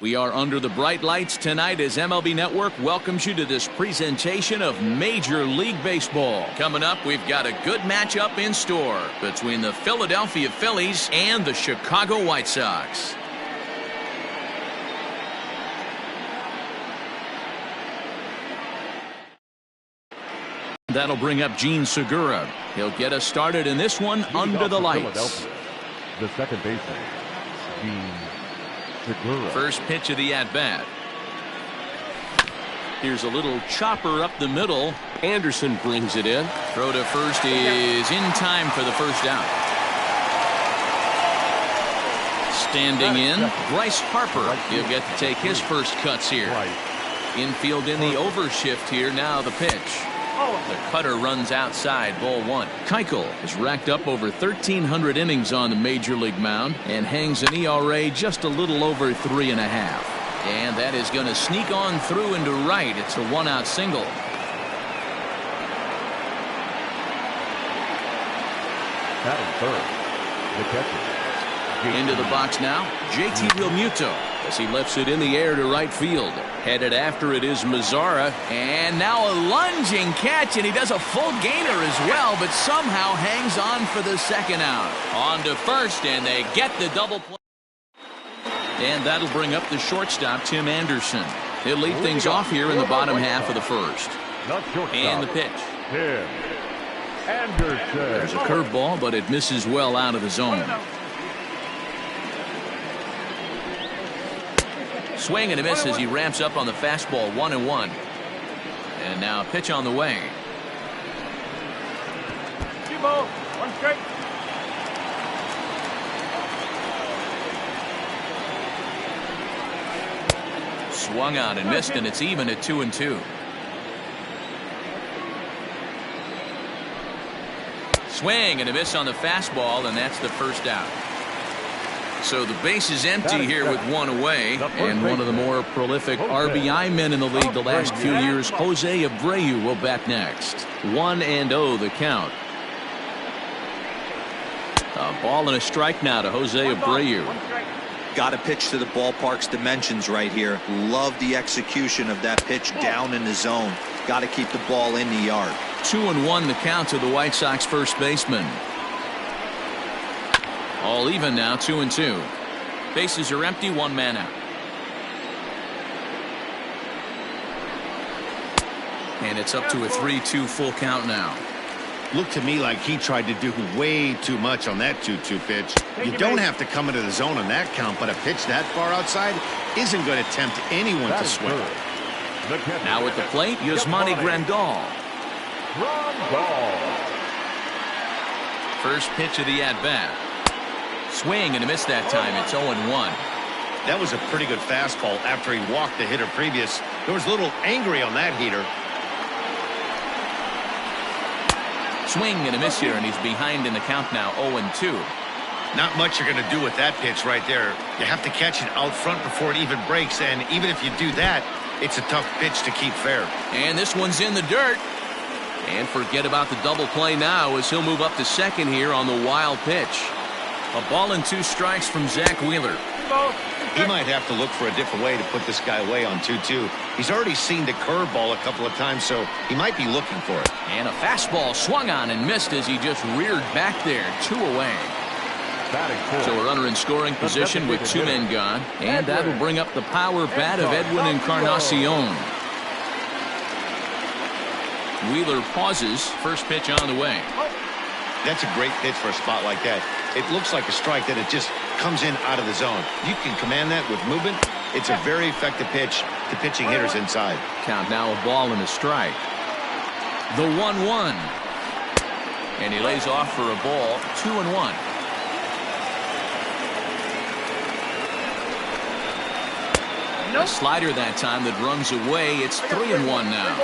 We are under the bright lights tonight as MLB Network welcomes you to this presentation of Major League Baseball. Coming up, we've got a good matchup in store between the Philadelphia Phillies and the Chicago White Sox. That'll bring up Gene Segura. He'll get us started in this one under the lights. The second baseman, Gene Segura. First pitch of the at-bat. Here's a little chopper up the middle. Anderson brings it in. Throw to first is in time for the first out. Standing in, Bryce Harper. He'll get to take his first cuts here. Infield in the overshift here. Now the pitch. The cutter runs outside, ball one. Keuchel has racked up over 1,300 innings on the Major League mound and hangs an ERA just a little over 3.5. And that is going to sneak on through into right. It's a one-out single. Batting third, the catcher. Into the box now, JT Realmuto as he lifts it in the air to right field. Headed after it is Mazzara, and now a lunging catch, and he does a full gainer as well, but somehow hangs on for the second out. On to first, and they get the double play. And that'll bring up the shortstop, Tim Anderson. He'll lead things off here in the bottom half of the first. And the pitch. Tim Anderson. There's a curveball, but it misses well out of the zone. Swing and a miss as he ramps up on the fastball, 1-1. And now a pitch on the way. One strike. Swung on and missed, and it's even at 2-2. Swing and a miss on the fastball, and that's the first out. So the base is empty here with one away, and one of the more prolific RBI men in the league the last few years, Jose Abreu, will bat next. 1-0 the count. A ball and a strike now to Jose Abreu. Got to pitch to the ballpark's dimensions right here. Love the execution of that pitch down in the zone. Got to keep the ball in the yard. 2-1 the count to the White Sox first baseman. All even now, 2-2. Bases are empty, one man out. And it's up to a 3-2 full count now. Looked to me like he tried to do way too much on that 2-2 pitch. You don't have to come into the zone on that count, but a pitch that far outside isn't going to tempt anyone to swing. Now at the plate, Yasmani Grandal. First pitch of the at-bat. Swing and a miss that time. It's 0-1. That was a pretty good fastball after he walked the hitter previous. There was a little angry on that heater. Swing and a miss here, and he's behind in the count now, 0-2. Not much you're going to do with that pitch right there. You have to catch it out front before it even breaks, and even if you do that, it's a tough pitch to keep fair. And this one's in the dirt. And forget about the double play now as he'll move up to second here on the wild pitch. A ball and 2 strikes from Zach Wheeler. He might have to look for a different way to put this guy away on 2-2. He's already seen the curveball a couple of times, so he might be looking for it. And a fastball swung on and missed as he just reared back there, 2 away. So a runner in scoring position with 2 men gone, and that'll bring up the power bat of Edwin Encarnacion. Wheeler pauses, first pitch on the way. That's a great pitch for a spot like that. It looks like a strike that it just comes in out of the zone. You can command that with movement. It's a very effective pitch to pitching hitters inside. Count now a ball and a strike. The 1-1. And he lays off for a ball, 2-1. A slider that time that runs away. It's 3-1 now.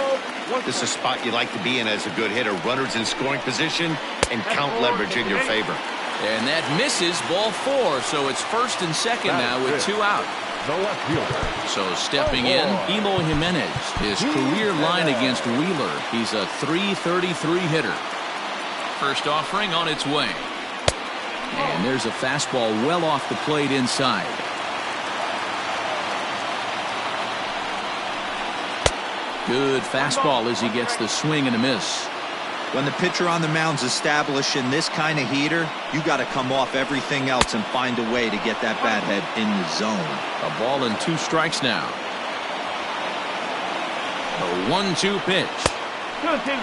This is a spot you like to be in as a good hitter. Runners in scoring position and count leverage in your favor. And that misses, ball 4. So it's first and second now with 2 out. So stepping in, Eloy Jimenez. His career line against Wheeler. He's a .333 hitter. First offering on its way. And there's a fastball well off the plate inside. Good fastball as he gets the swing and a miss. When the pitcher on the mound's establishing this kind of heater, you got to come off everything else and find a way to get that bat head in the zone. A ball and 2 strikes now. A 1-2 pitch. 2-2.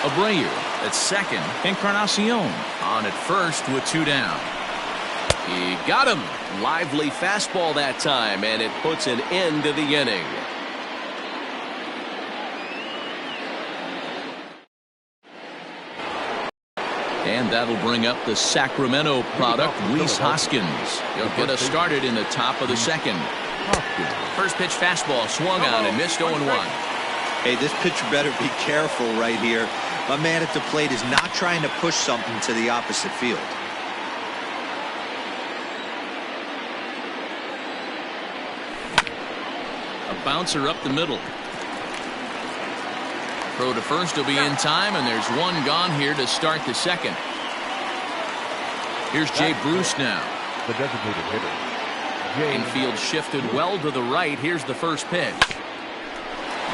Abreu at second. Encarnacion on at first with 2 down. He got him. Lively fastball that time, and it puts an end to the inning. And that'll bring up the Sacramento product, Rhys Hoskins. He'll get us started in the top of the second. First pitch fastball swung on and missed 0-1. Hey, this pitcher better be careful right here. My man at the plate is not trying to push something to the opposite field. A bouncer up the middle. Throw to first will be in time, and there's 1 gone here to start the second. Here's Jay Bruce now. The designated hitter. Infield shifted well to the right. Here's the first pitch.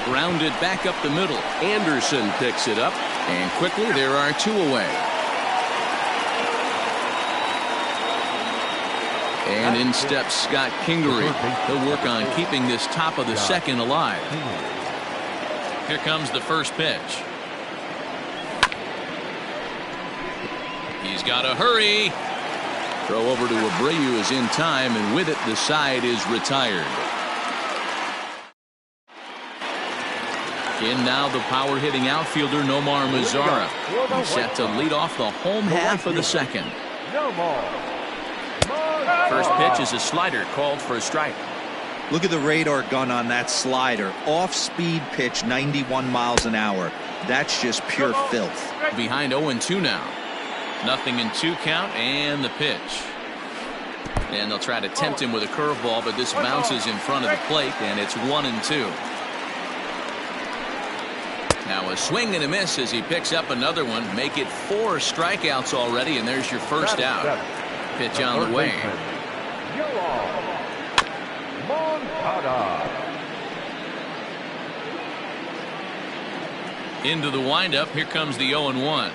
Grounded back up the middle. Anderson picks it up, and quickly there are 2 away. And in steps Scott Kingery. He'll work on keeping this top of the second alive. Here comes the first pitch. He's got to hurry. Throw over to Abreu is in time, and with it the side is retired. In now the power hitting outfielder Nomar Mazara. He's set to lead off the home half of the second. First pitch is a slider called for a strike. Look at the radar gun on that slider. Off-speed pitch, 91 miles an hour. That's just pure filth. Behind 0-2 now. 0-2 count, and the pitch. And they'll try to tempt him with a curveball, but this bounces in front of the plate, and it's 1-2. Now a swing and a miss as he picks up another one. Make it 4 strikeouts already, and there's your first out. Pitch on the way. Into the windup. Here comes the 0-1.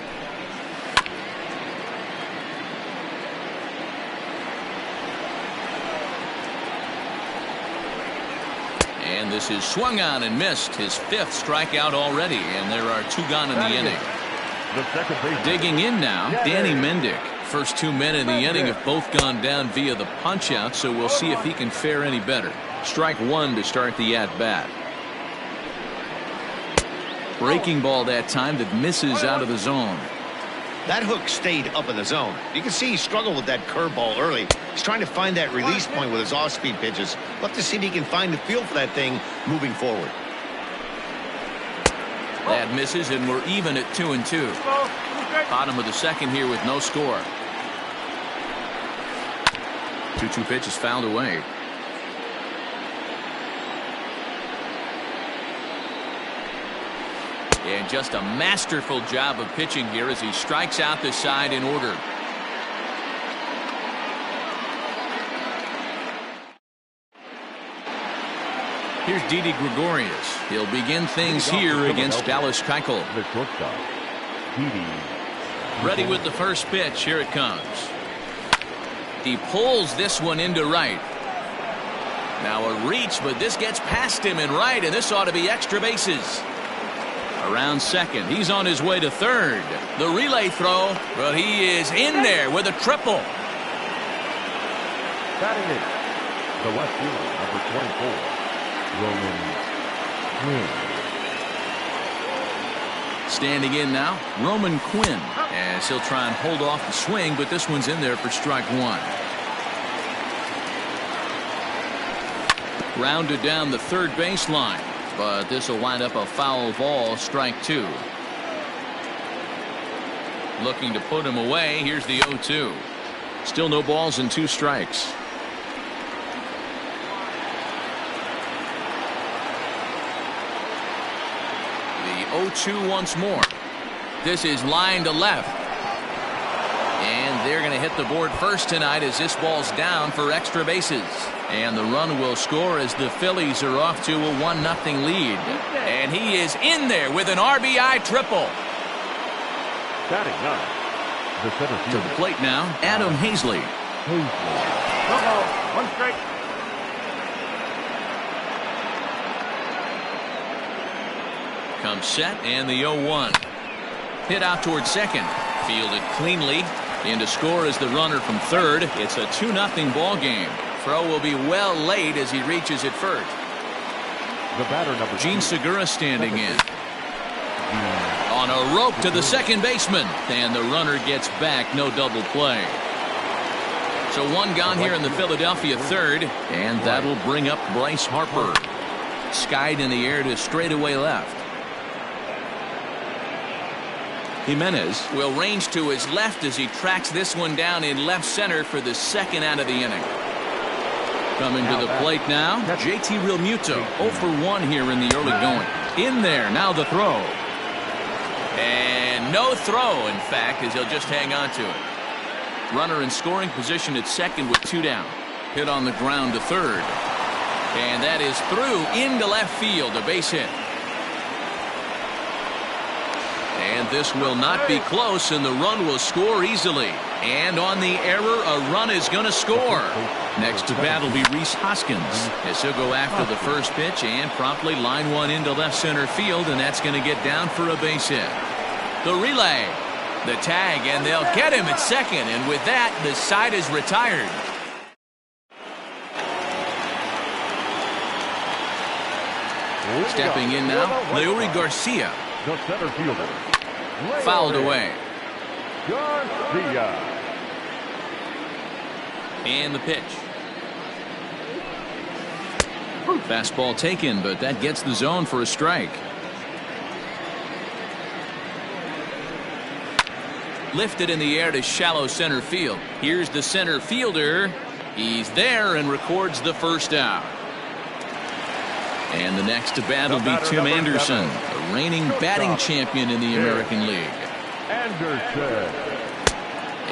And this is swung on and missed. His 5th strikeout already, and there are 2 gone in the inning. Digging in now, Danny Mendick. First 2 men in the inning have both gone down via the punch-out, so we'll see if he can fare any better. Strike 1 to start the at-bat. Breaking ball that time that misses out of the zone. That hook stayed up in the zone. You can see he struggled with that curveball early. He's trying to find that release point with his off-speed pitches. We'll have to see if he can find the feel for that thing moving forward. That misses, and we're even at 2-2. Bottom of the second here with no score. 2-2 pitch is fouled away. And just a masterful job of pitching here as he strikes out the side in order. Here's Didi Gregorius. He'll begin things here against Dallas Keuchel. The shortstop, Didi. Ready with the first pitch. Here it comes. He pulls this one into right. Now a reach, but this gets past him in right, and this ought to be extra bases. Around second. He's on his way to third. The relay throw, but he is in there with a triple. Batting it, the left fielder, number 24, Roman Quinn. Standing in now, Roman Quinn, as he'll try and hold off the swing, but this one's in there for strike 1. Rounded down the third baseline, but this will wind up a foul ball, strike 2. Looking to put him away. Here's the 0-2. Still no balls and 2 strikes. The 0-2 once more. This is line to left. And they're going to hit the board first tonight as this ball's down for extra bases. And the run will score as the Phillies are off to a 1-0 lead. And he is in there with an RBI triple. Batting ninth, the center To fielder. the plate now, Adam Hazley. No ball. One strike. Comes set and the 0-1. Hit out towards second. Fielded cleanly. In to score is the runner from third. It's a 2-0 ball game. Throw will be well late as he reaches it first. The batter number Gene 2. Segura standing in. On a rope to the second baseman. And the runner gets back. No double play. So one gone here in the Philadelphia third. And that'll bring up Bryce Harper. Skied in the air to straightaway left. Jimenez will range to his left as he tracks this one down in left center for the second out of the inning. Coming to the plate now, JT Realmuto, 0 for 1 here in the early going. In there, now the throw. And no throw, in fact, as he'll just hang on to it. Runner in scoring position at second with 2 down. Hit on the ground to third. And that is through into left field, a base hit. And this will not be close, and the run will score easily. And on the error, a run is going to score. Next to bat will be Rhys Hoskins, as he'll go after the first pitch and promptly line one into left center field, and that's going to get down for a base hit. The relay, the tag, and they'll get him at second, and with that, the side is retired. Stepping in now, Leury Garcia. The center fielder. Fouled away. Garcia. And the pitch. Fastball taken, but that gets the zone for a strike. Lifted in the air to shallow center field. Here's the center fielder. He's there and records the first out. And the next to bat will be Tim Anderson, the reigning batting champion in the American League. Anderson.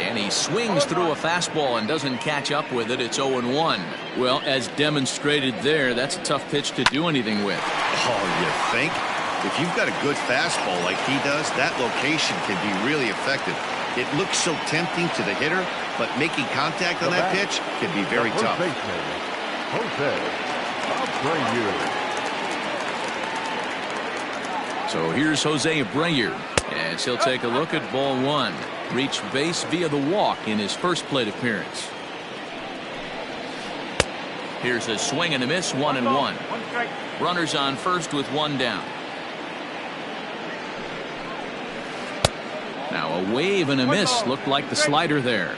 And he swings through a fastball and doesn't catch up with it. It's 0-1. Well, as demonstrated there, that's a tough pitch to do anything with. Oh, you think? If you've got a good fastball like he does, that location can be really effective. It looks so tempting to the hitter, but making contact on that pitch can be very tough. Jose Abreu. So here's Jose Abreu as he'll take a look at ball one. Reached base via the walk in his first plate appearance. Here's a swing and a miss, 1-1. One strike. Runners on first with 1 down. Now a wave and a miss, looked like the slider there.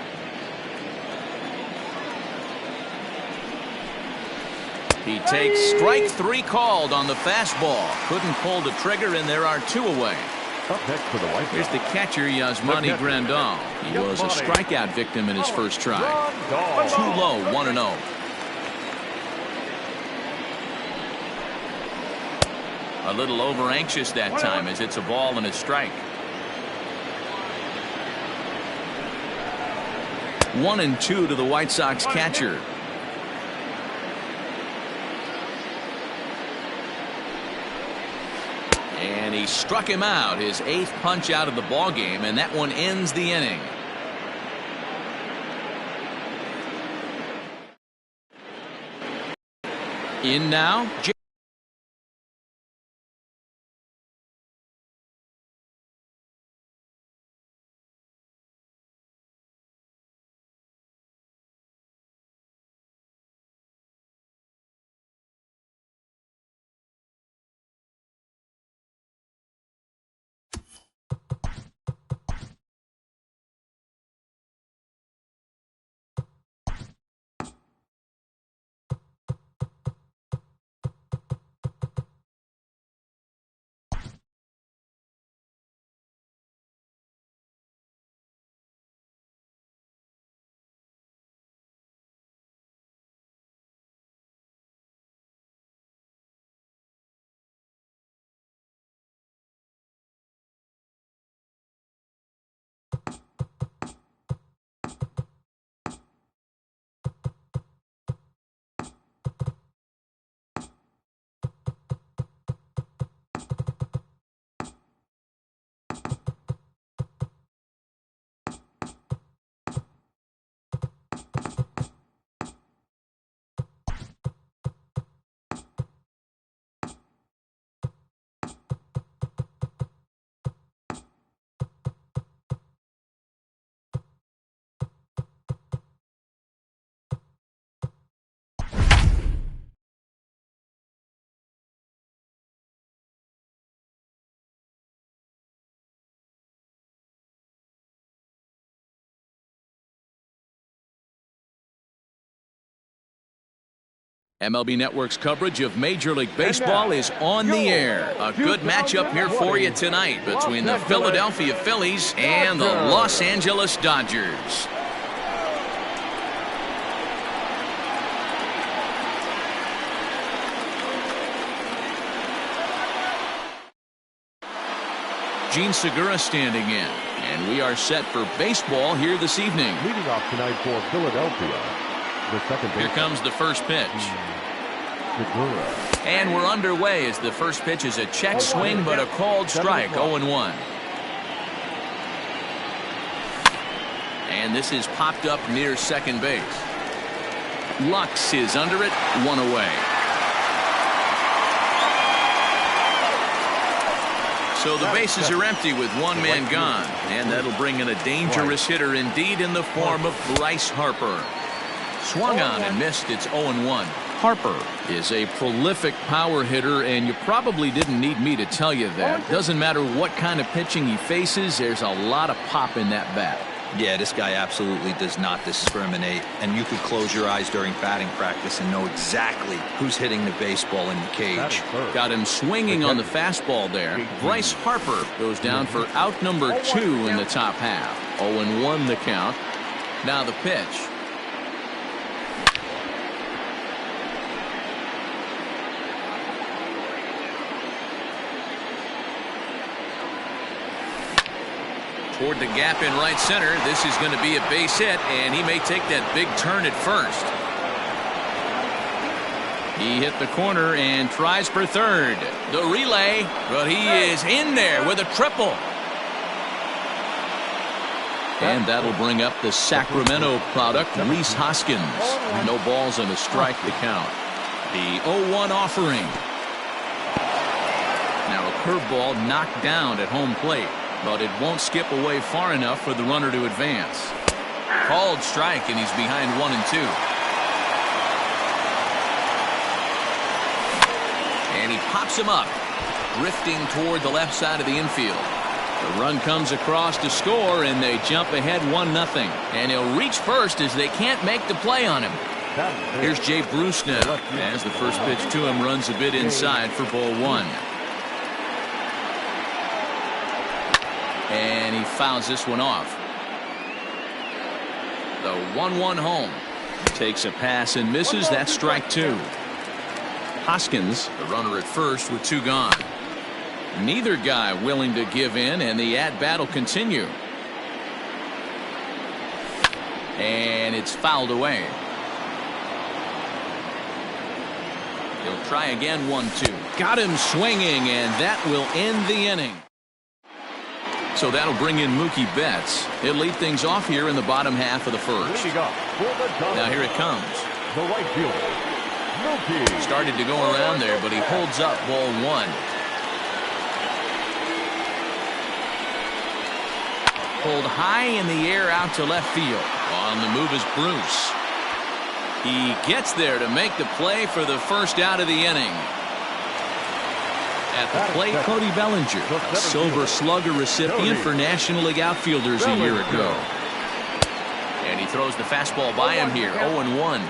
He takes strike 3 called on the fastball. Couldn't pull the trigger, and there are 2 away. Up next for the White Here's the catcher, Yasmani Grandal. He was a strikeout victim in his first try. Too low, 1-0. A little over anxious that time as it's a ball and a strike. 1-2 to the White Sox catcher. And he struck him out, his 8th punch out of the ball game, and that one ends the inning. In now, MLB Network's coverage of Major League Baseball is on the air. A good matchup here for you tonight between the Philadelphia Phillies and the Los Angeles Dodgers. Gene Segura standing in, and we are set for baseball here this evening. Leading off tonight for Philadelphia, the second baseman. Here comes the first pitch. Segura. And we're underway as the first pitch is a check swing, but a called strike, 0-1. And this is popped up near second base. Lux is under it, one away. So the bases are empty with one man gone, and that'll bring in a dangerous hitter indeed in the form of Bryce Harper. Swung on and missed. It's 0-1. Harper is a prolific power hitter, and you probably didn't need me to tell you that. Doesn't matter what kind of pitching he faces, there's a lot of pop in that bat. Yeah, this guy absolutely does not discriminate, and you could close your eyes during batting practice and know exactly who's hitting the baseball in the cage. Got him swinging on the fastball there. Bryce Harper goes down for out number 2 in the top half. 0-1 the count. Now the pitch. Toward the gap in right center. This is going to be a base hit, and he may take that big turn at first. He hit the corner and tries for third. The relay, but he is in there with a triple. And that'll bring up the Sacramento product, Rhys Hoskins. No balls and a strike to count. The 0-1 offering. Now a curveball knocked down at home plate, but it won't skip away far enough for the runner to advance. Called strike, and he's behind 1-2. And he pops him up, drifting toward the left side of the infield. The run comes across to score, and they jump ahead 1-0. And he'll reach first as they can't make the play on him. Here's Jay Bruce now, as the first pitch to him runs a bit inside for ball 1. And he fouls this one off. The 1-1 home. Takes a pass and misses. That's strike 2. Hoskins, the runner at first with 2 gone. Neither guy willing to give in, and the at-bat will continue. And it's fouled away. He'll try again, 1-2. Got him swinging, and that will end the inning. So that'll bring in Mookie Betts. He'll lead things off here in the bottom half of the first. Now here it comes. The right fielder, Mookie. Started to go around there, but he holds up ball 1. Pulled high in the air out to left field. On the move is Bruce. He gets there to make the play for the first out of the inning. At the plate, Cody Bellinger, a Silver Slugger recipient for National League outfielders a year ago. And he throws the fastball by him here, 0-1.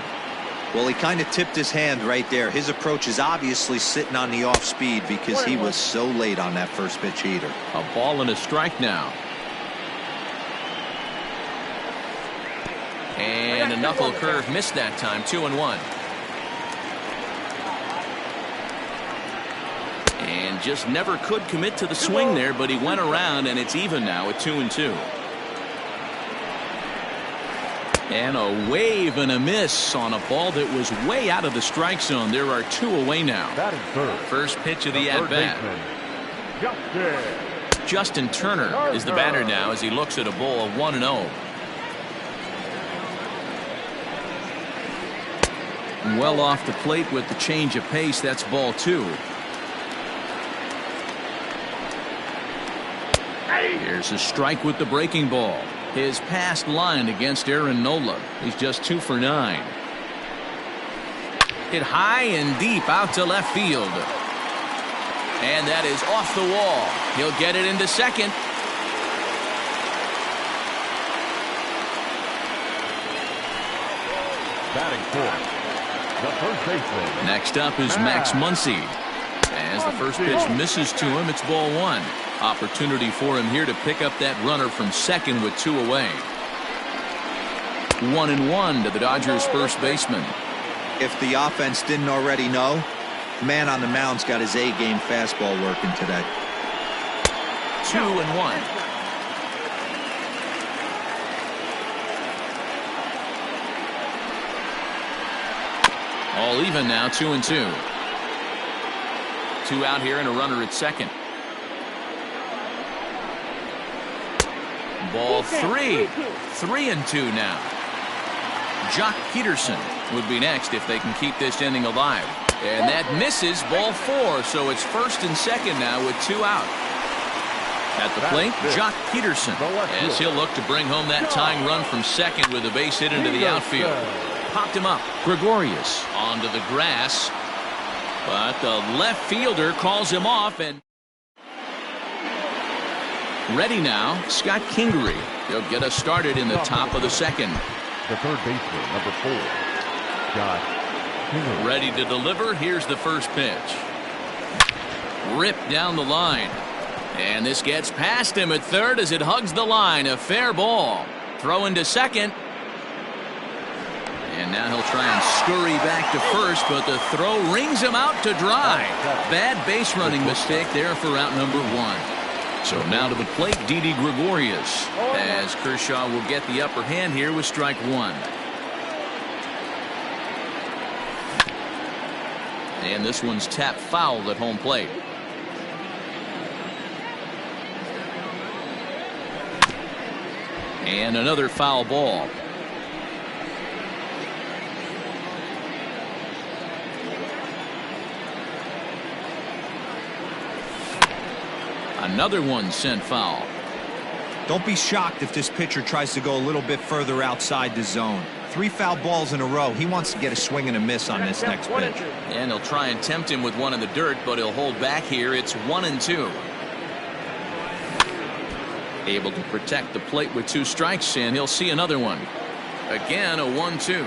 Well, he kind of tipped his hand right there. His approach is obviously sitting on the off speed because he was so late on that first pitch heater. A ball and a strike now. And a knuckle curve missed that time, 2-1. And just never could commit to the swing there, but he went around, and it's even now at 2-2. And a wave and a miss on a ball that was way out of the strike zone. There are 2 away now. First pitch of the at-bat. Justin Turner is the batter now as he looks at a ball of 1-0. Well off the plate with the change of pace. That's ball 2. Here's a strike with the breaking ball. His pass lined against Aaron Nola. He's just 2 for 9. Hit high and deep out to left field. And that is off the wall. He'll get it into second. Batting 4th, the first baseman. Next up is Max Muncy. As the first pitch misses to him, it's ball one. Opportunity for him here to pick up that runner from second with 2 away. 1-1 to the Dodgers' first baseman. If the offense didn't already know, man on the mound's got his A-game fastball working today. 2-1. All even now, 2-2. 2 out here and a runner at second. Ball 3. 3-2 now. Jock Peterson would be next if they can keep this inning alive. And that misses, ball 4. So it's first and second now with 2 out. At the plate, Jock Peterson, as he'll look to bring home that tying run from second with a base hit into the outfield. Popped him up. Gregorius onto the grass. But the left fielder calls him off, and ready now, Scott Kingery. He'll get us started in the top of the second. The third baseman, number 4, Scott Kingery. Ready to deliver. Here's the first pitch. Ripped down the line. And this gets past him at third as it hugs the line. A fair ball. Throw into second. And now he'll try and scurry back to first, but the throw rings him out to dry. Bad base running mistake there for out number 1. So now to the plate, Didi Gregorius, as Kershaw will get the upper hand here with strike 1. And this one's tapped foul at home plate. And another foul ball. Another one sent foul. Don't be shocked if this pitcher tries to go a little bit further outside the zone. 3 foul balls in a row. He wants to get a swing and a miss on this next pitch. And he'll try and tempt him with one in the dirt, but he'll hold back here. It's 1-2. Able to protect the plate with 2 strikes, and he'll see another one. Again, a 1-2.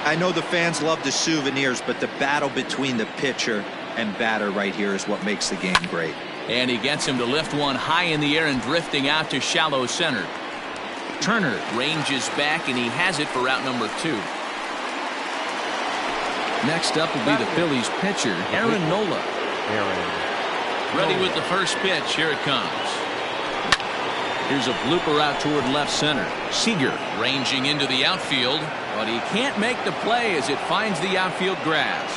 I know the fans love the souvenirs, but the battle between the pitcher and batter right here is what makes the game great. And he gets him to lift one high in the air and drifting out to shallow center. Turner ranges back, and he has it for out number 2. Next up will be the Phillies pitcher, Aaron Nola. Ready with the first pitch. Here it comes. Here's a blooper out toward left center. Seager ranging into the outfield, but he can't make the play as it finds the outfield grass.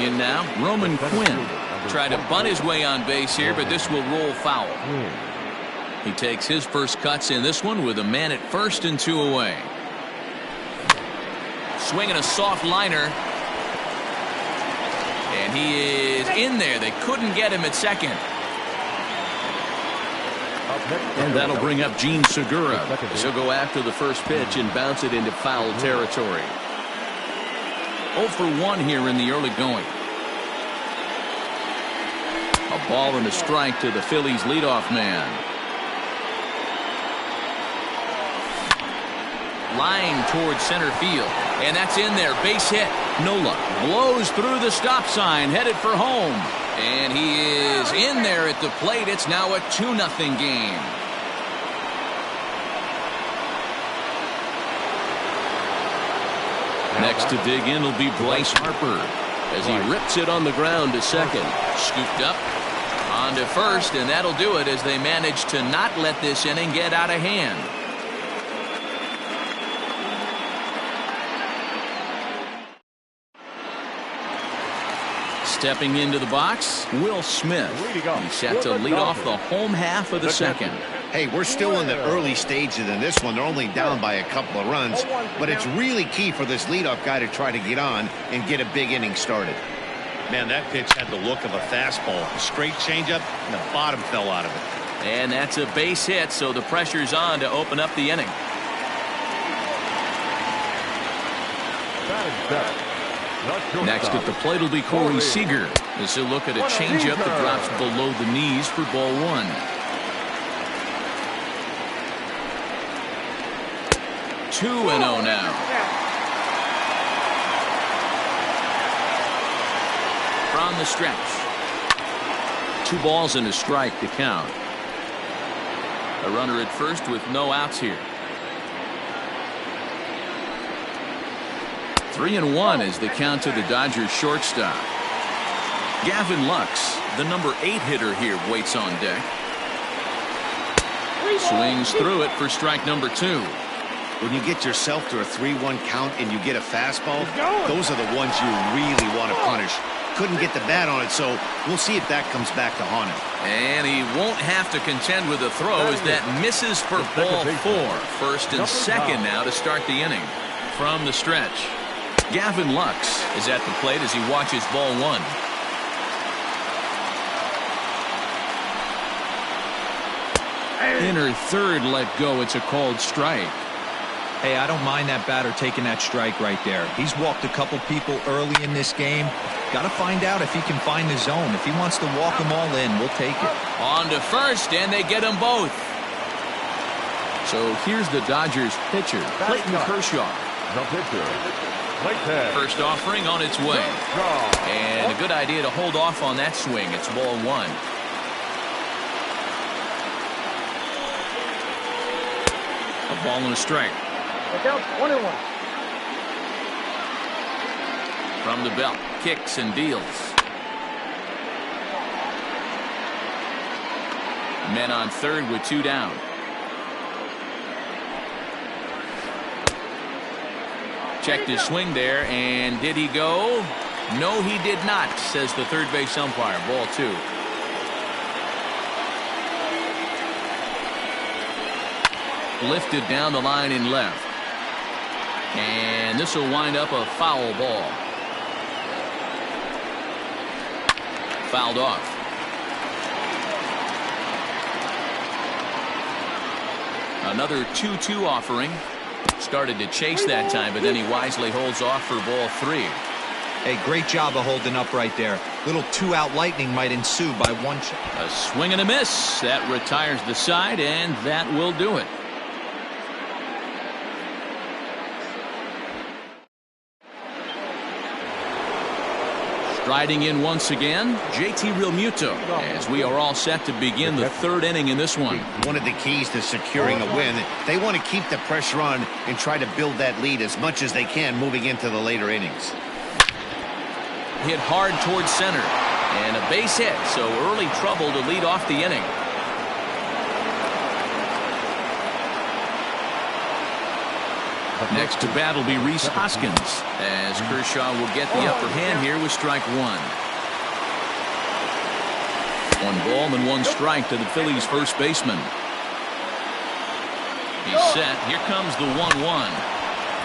In now, Roman Quinn. Tried to bunt his way on base here, but this will roll foul. He takes his first cuts in this one with a man at first and 2 away. Swinging a soft liner. And he is in there. They couldn't get him at second. And that'll bring up Gene Segura. He'll go after the first pitch and bounce it into foul territory. 0 for 1 here in the early going. A ball and a strike to the Phillies leadoff man. Line towards center field. And that's in there. Base hit. Nola blows through the stop sign, headed for home. And he is in there at the plate. It's now a 2-0 game. Next to dig in will be Bryce Harper as he rips it on the ground to second. Scooped up on to first, and that'll do it as they manage to not let this inning get out of hand. Stepping into the box, Will Smith. He's set to lead off the home half of the second. Hey, we're still in the early stages in this one. They're only down by a couple of runs, but it's really key for this leadoff guy to try to get on and get a big inning started. Man, that pitch had the look of a fastball. A straight changeup, and the bottom fell out of it. And that's a base hit, so the pressure's on to open up the inning. Next at the plate will be Corey Seager as he'll look at a changeup that drops below the knees for ball 1. 2-0 now. From the stretch. 2 balls and a strike to count. A runner at first with no outs here. 3-1 is the count to the Dodgers shortstop. Gavin Lux, the number 8 hitter here, waits on deck. Swings through it for strike number 2. When you get yourself to a 3-1 count and you get a fastball, those are the ones you really want to punish. Couldn't get the bat on it, so we'll see if that comes back to haunt him. And he won't have to contend with a throw as that misses for ball 4. First and second now to start the inning. From the stretch, Gavin Lux is at the plate as he watches ball 1. Inner third let go. It's a called strike. Hey, I don't mind that batter taking that strike right there. He's walked a couple people early in this game. Got to find out if he can find the zone. If he wants to walk them all in, we'll take it. On to first, and they get them both. So here's the Dodgers pitcher, Clayton Kershaw. The pitcher, Clayton. First offering on its way. And a good idea to hold off on that swing. It's ball 1. A ball and a strike. Down 21. From the belt, kicks and deals. Men on third with 2 down. Checked his swing there, and did he go? No, he did not, says the third base umpire. Ball 2. Lifted down the line in left. And this will wind up a foul ball. Fouled off. Another 2-2 offering. Started to chase that time, but then he wisely holds off for ball 3. Hey, great job of holding up right there. Little 2-out lightning might ensue by 1 shot. A swing and a miss. That retires the side, and that will do it. Striding in once again, JT Realmuto, as we are all set to begin the 3rd inning in this one. One of the keys to securing a win, they want to keep the pressure on and try to build that lead as much as they can moving into the later innings. Hit hard towards center, and a base hit, so early trouble to lead off the inning. Next to bat will be Rhys Hoskins, as Kershaw will get the upper hand here with strike 1. 1 ball and 1 strike to the Phillies' first baseman. He's set. Here comes the 1-1.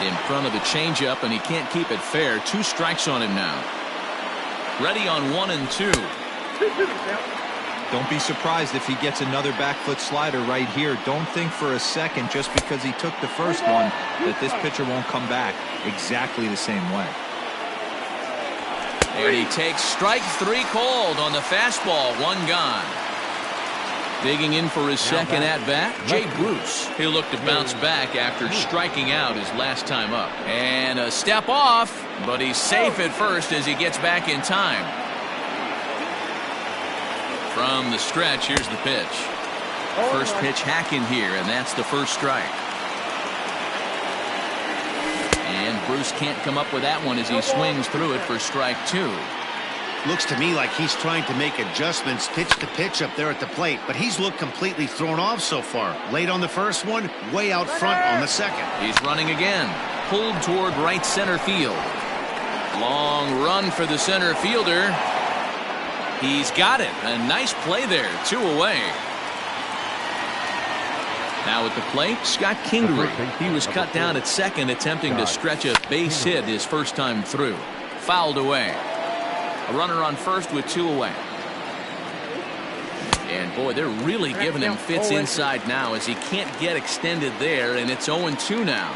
In front of the changeup, and he can't keep it fair. 2 strikes on him now. Ready on 1 and 2. Don't be surprised if he gets another back foot slider right here. Don't think for a second, just because he took the first one, that this pitcher won't come back exactly the same way. And he takes strike 3 called on the fastball. 1 gone. Digging in for his second at-bat, Jay Bruce. He'll look to bounce back after striking out his last time up. And a step off, but he's safe at first as he gets back in time. From the stretch, here's the pitch. First pitch hacking here, and that's the first strike. And Bruce can't come up with that one as he swings through it for strike 2. Looks to me like he's trying to make adjustments pitch to pitch up there at the plate, but he's looked completely thrown off so far. Late on the first one, way out front on the second. He's running again. Pulled toward right center field. Long run for the center fielder. He's got it. A nice play there. 2 away. Now at the plate, Scott Kingery. He was cut down at second, attempting to stretch a base hit his first time through. Fouled away. A runner on first with 2 away. And boy, they're really giving him fits inside now as he can't get extended there, and it's 0-2 now.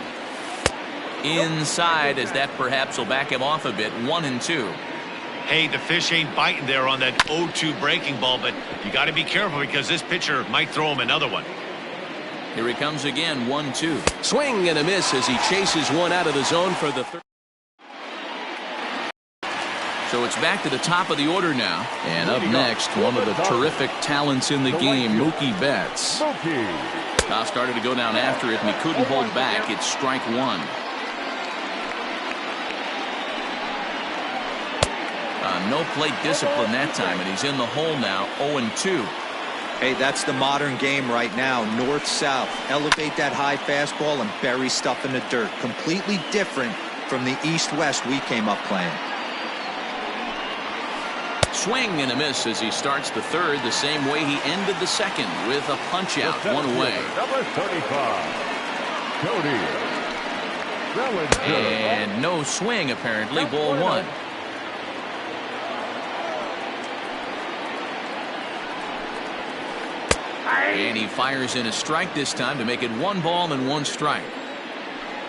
Inside, as that perhaps will back him off a bit. 1 and 2. Hey, the fish ain't biting there on that 0-2 breaking ball, but you got to be careful because this pitcher might throw him another one. Here he comes again, 1-2. Swing and a miss as he chases one out of the zone for the third. So it's back to the top of the order now. And up next, one of the terrific talents in the game, Mookie Betts. Toss started to go down after it, and he couldn't hold back. It's strike one. No plate discipline that time, and he's in the hole now, 0-2. Hey, that's the modern game right now. North-south. Elevate that high fastball and bury stuff in the dirt. Completely different from the east-west we came up playing. Swing and a miss as he starts the third the same way he ended the second with a punch out, one away. Number 35, Cody. And no swing apparently, ball one. And he fires in a strike this time to make it 1 ball and 1 strike.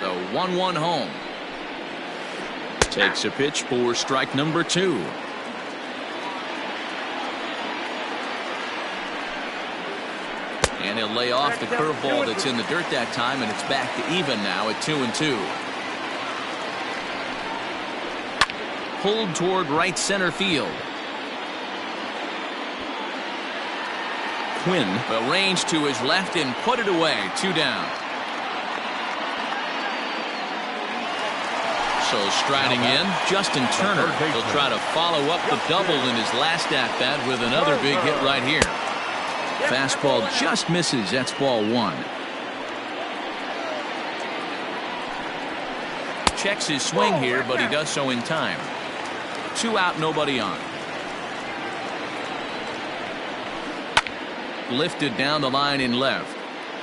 The 1-1 home. Takes a pitch for strike number 2. And he'll lay off the curveball that's in the dirt that time, and it's back to even now at 2-2. Pulled toward right center field. Quinn will range to his left and put it away. 2 down. So striding in, Justin Turner. He'll try to follow up the double in his last at-bat with another big hit right here. Fastball just misses. That's ball 1. Checks his swing here, but he does so in time. 2 out, nobody on. Lifted down the line in left.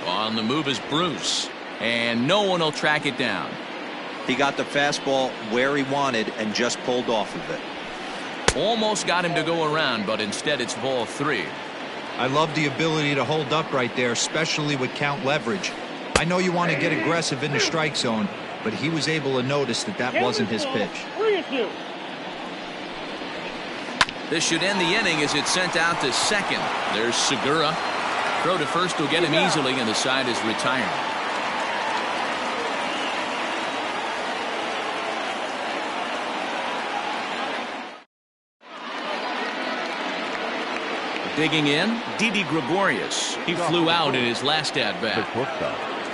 On the move is Bruce, and no one will track it down. He got the fastball where he wanted and just pulled off of it. Almost got him to go around, but instead it's ball 3. I love the ability to hold up right there, especially with count leverage. I know you want to get aggressive in the strike zone, but he was able to notice that that wasn't his pitch. This should end the inning as it's sent out to second. There's Segura. Throw to first will get him easily, and the side is retired. Digging in, Didi Gregorius. He flew out in his last at-bat.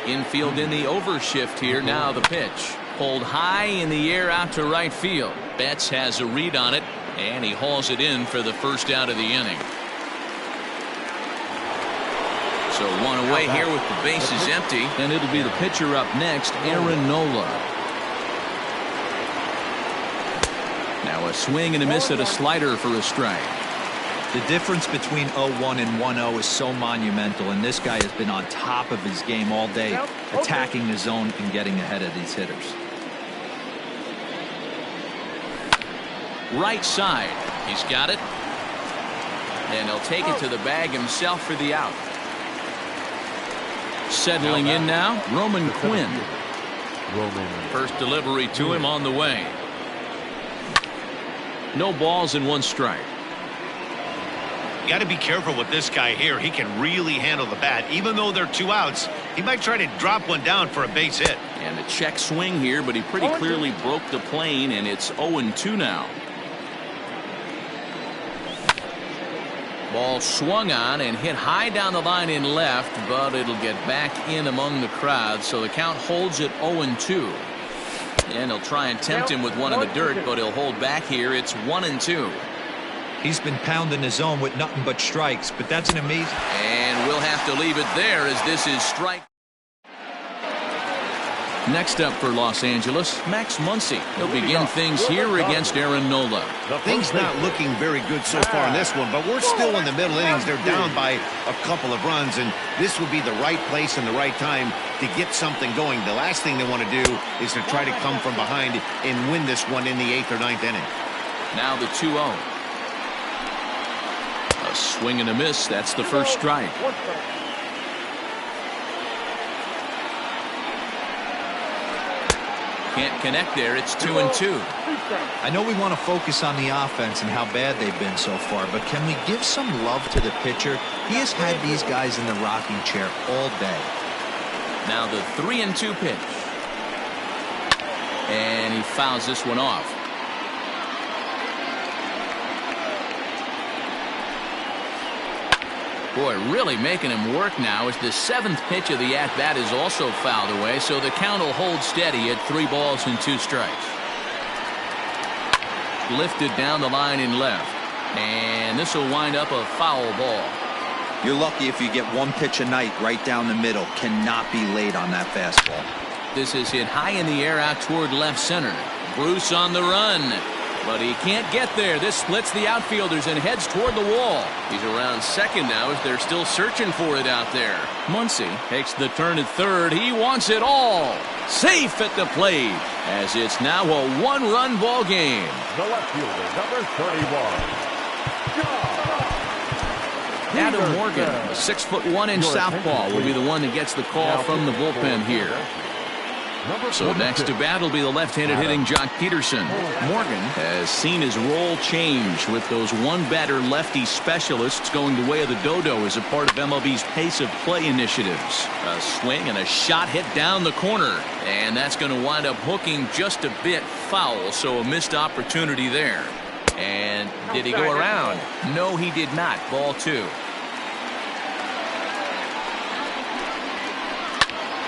Infield in the overshift here. Now the pitch. Pulled high in the air out to right field. Betts has a read on it, and he hauls it in for the first out of the inning. So 1 away here with the bases empty, and it'll be the pitcher up next, Aaron Nola. Now a swing and a miss at a slider for a strike. The difference between 0-1 and 1-0 is so monumental, and this guy has been on top of his game all day, attacking the zone and getting ahead of these hitters. Right side. He's got it. And he'll take it to the bag himself for the out. Settling in now, Roman Quinn. First delivery to him on the way. No balls and 1 strike. You got to be careful with this guy here. He can really handle the bat. Even though they're 2 outs, he might try to drop one down for a base hit. And a check swing here, but he pretty clearly broke the plane, and it's 0-2 now. Ball swung on and hit high down the line in left, but it'll get back in among the crowd, so the count holds at 0-2. And he'll try and tempt him with one in the dirt, but he'll hold back here. It's 1-2. He's been pounding the zone with nothing but strikes, but that's an amazing. And we'll have to leave it there as this is strike. Next up for Los Angeles, Max Muncy. He'll begin things here against Aaron Nola. Things not looking very good so far in this one, but we're still in the middle innings. They're down by a couple of runs, and this would be the right place and the right time to get something going. The last thing they want to do is to try to come from behind and win this one in the 8th or 9th inning. Now the 2-0. A swing and a miss. That's the first strike. Can't connect there. It's 2-2. I know we want to focus on the offense and how bad they've been so far, but can we give some love to the pitcher? He has had these guys in the rocking chair all day. Now the 3-2 pitch. And he fouls this one off. Boy, really making him work now as the 7th pitch of the at-bat is also fouled away, so the count will hold steady at 3-2 strikes. Lifted down the line in left, and this will wind up a foul ball. You're lucky if you get one pitch a night right down the middle. Cannot be late on that fastball. This is hit high in the air out toward left center. Bruce on the run, but he can't get there. This splits the outfielders and heads toward the wall. He's around second now as they're still searching for it out there. Muncy takes the turn at third. He wants it all. Safe at the plate, as it's now a 1-run ball game. The left fielder, number 31. Adam Morgan, a 6'1" southpaw, will be the one that gets the call from the bullpen here. So next to bat will be the left-handed hitting Jock Peterson. Morgan has seen his role change with those one-batter lefty specialists going the way of the dodo as a part of MLB's pace of play initiatives. A swing and a shot hit down the corner, and that's going to wind up hooking just a bit foul, so a missed opportunity there. And did he go around? No, he did not. Ball 2.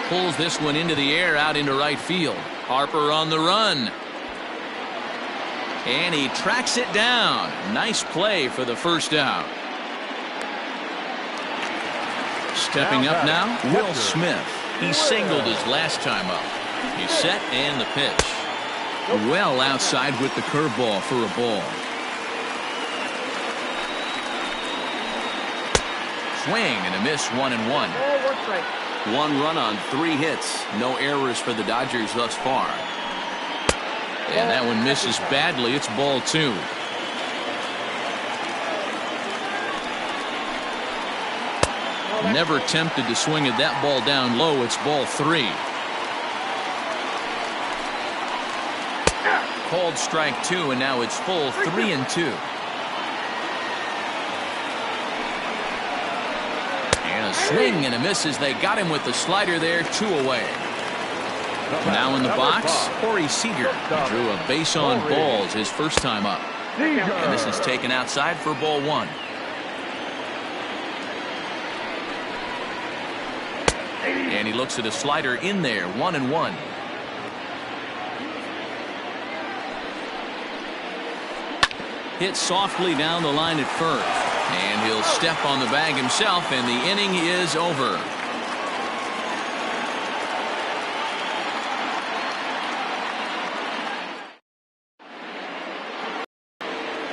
Pulls this one into the air out into right field. Harper on the run. And he tracks it down. Nice play for the first out. Stepping up now, Will Smith. He singled his last time up. He's set and the pitch. Well outside with the curveball for a ball. Swing and a miss, 1-1. 1 run on 3 hits. No errors for the Dodgers thus far. And that one misses badly. It's ball 2. Never tempted to swing at that ball down low. It's ball 3. Called strike 2, and now it's full 3-2. And a swing and a miss as they got him with the slider there. 2 away. Now in the box, Corey Seager drew a base on balls his first time up. And this is taken outside for ball 1. And he looks at a slider in there. 1-1. Hit softly down the line at first, and he'll step on the bag himself, and the inning is over.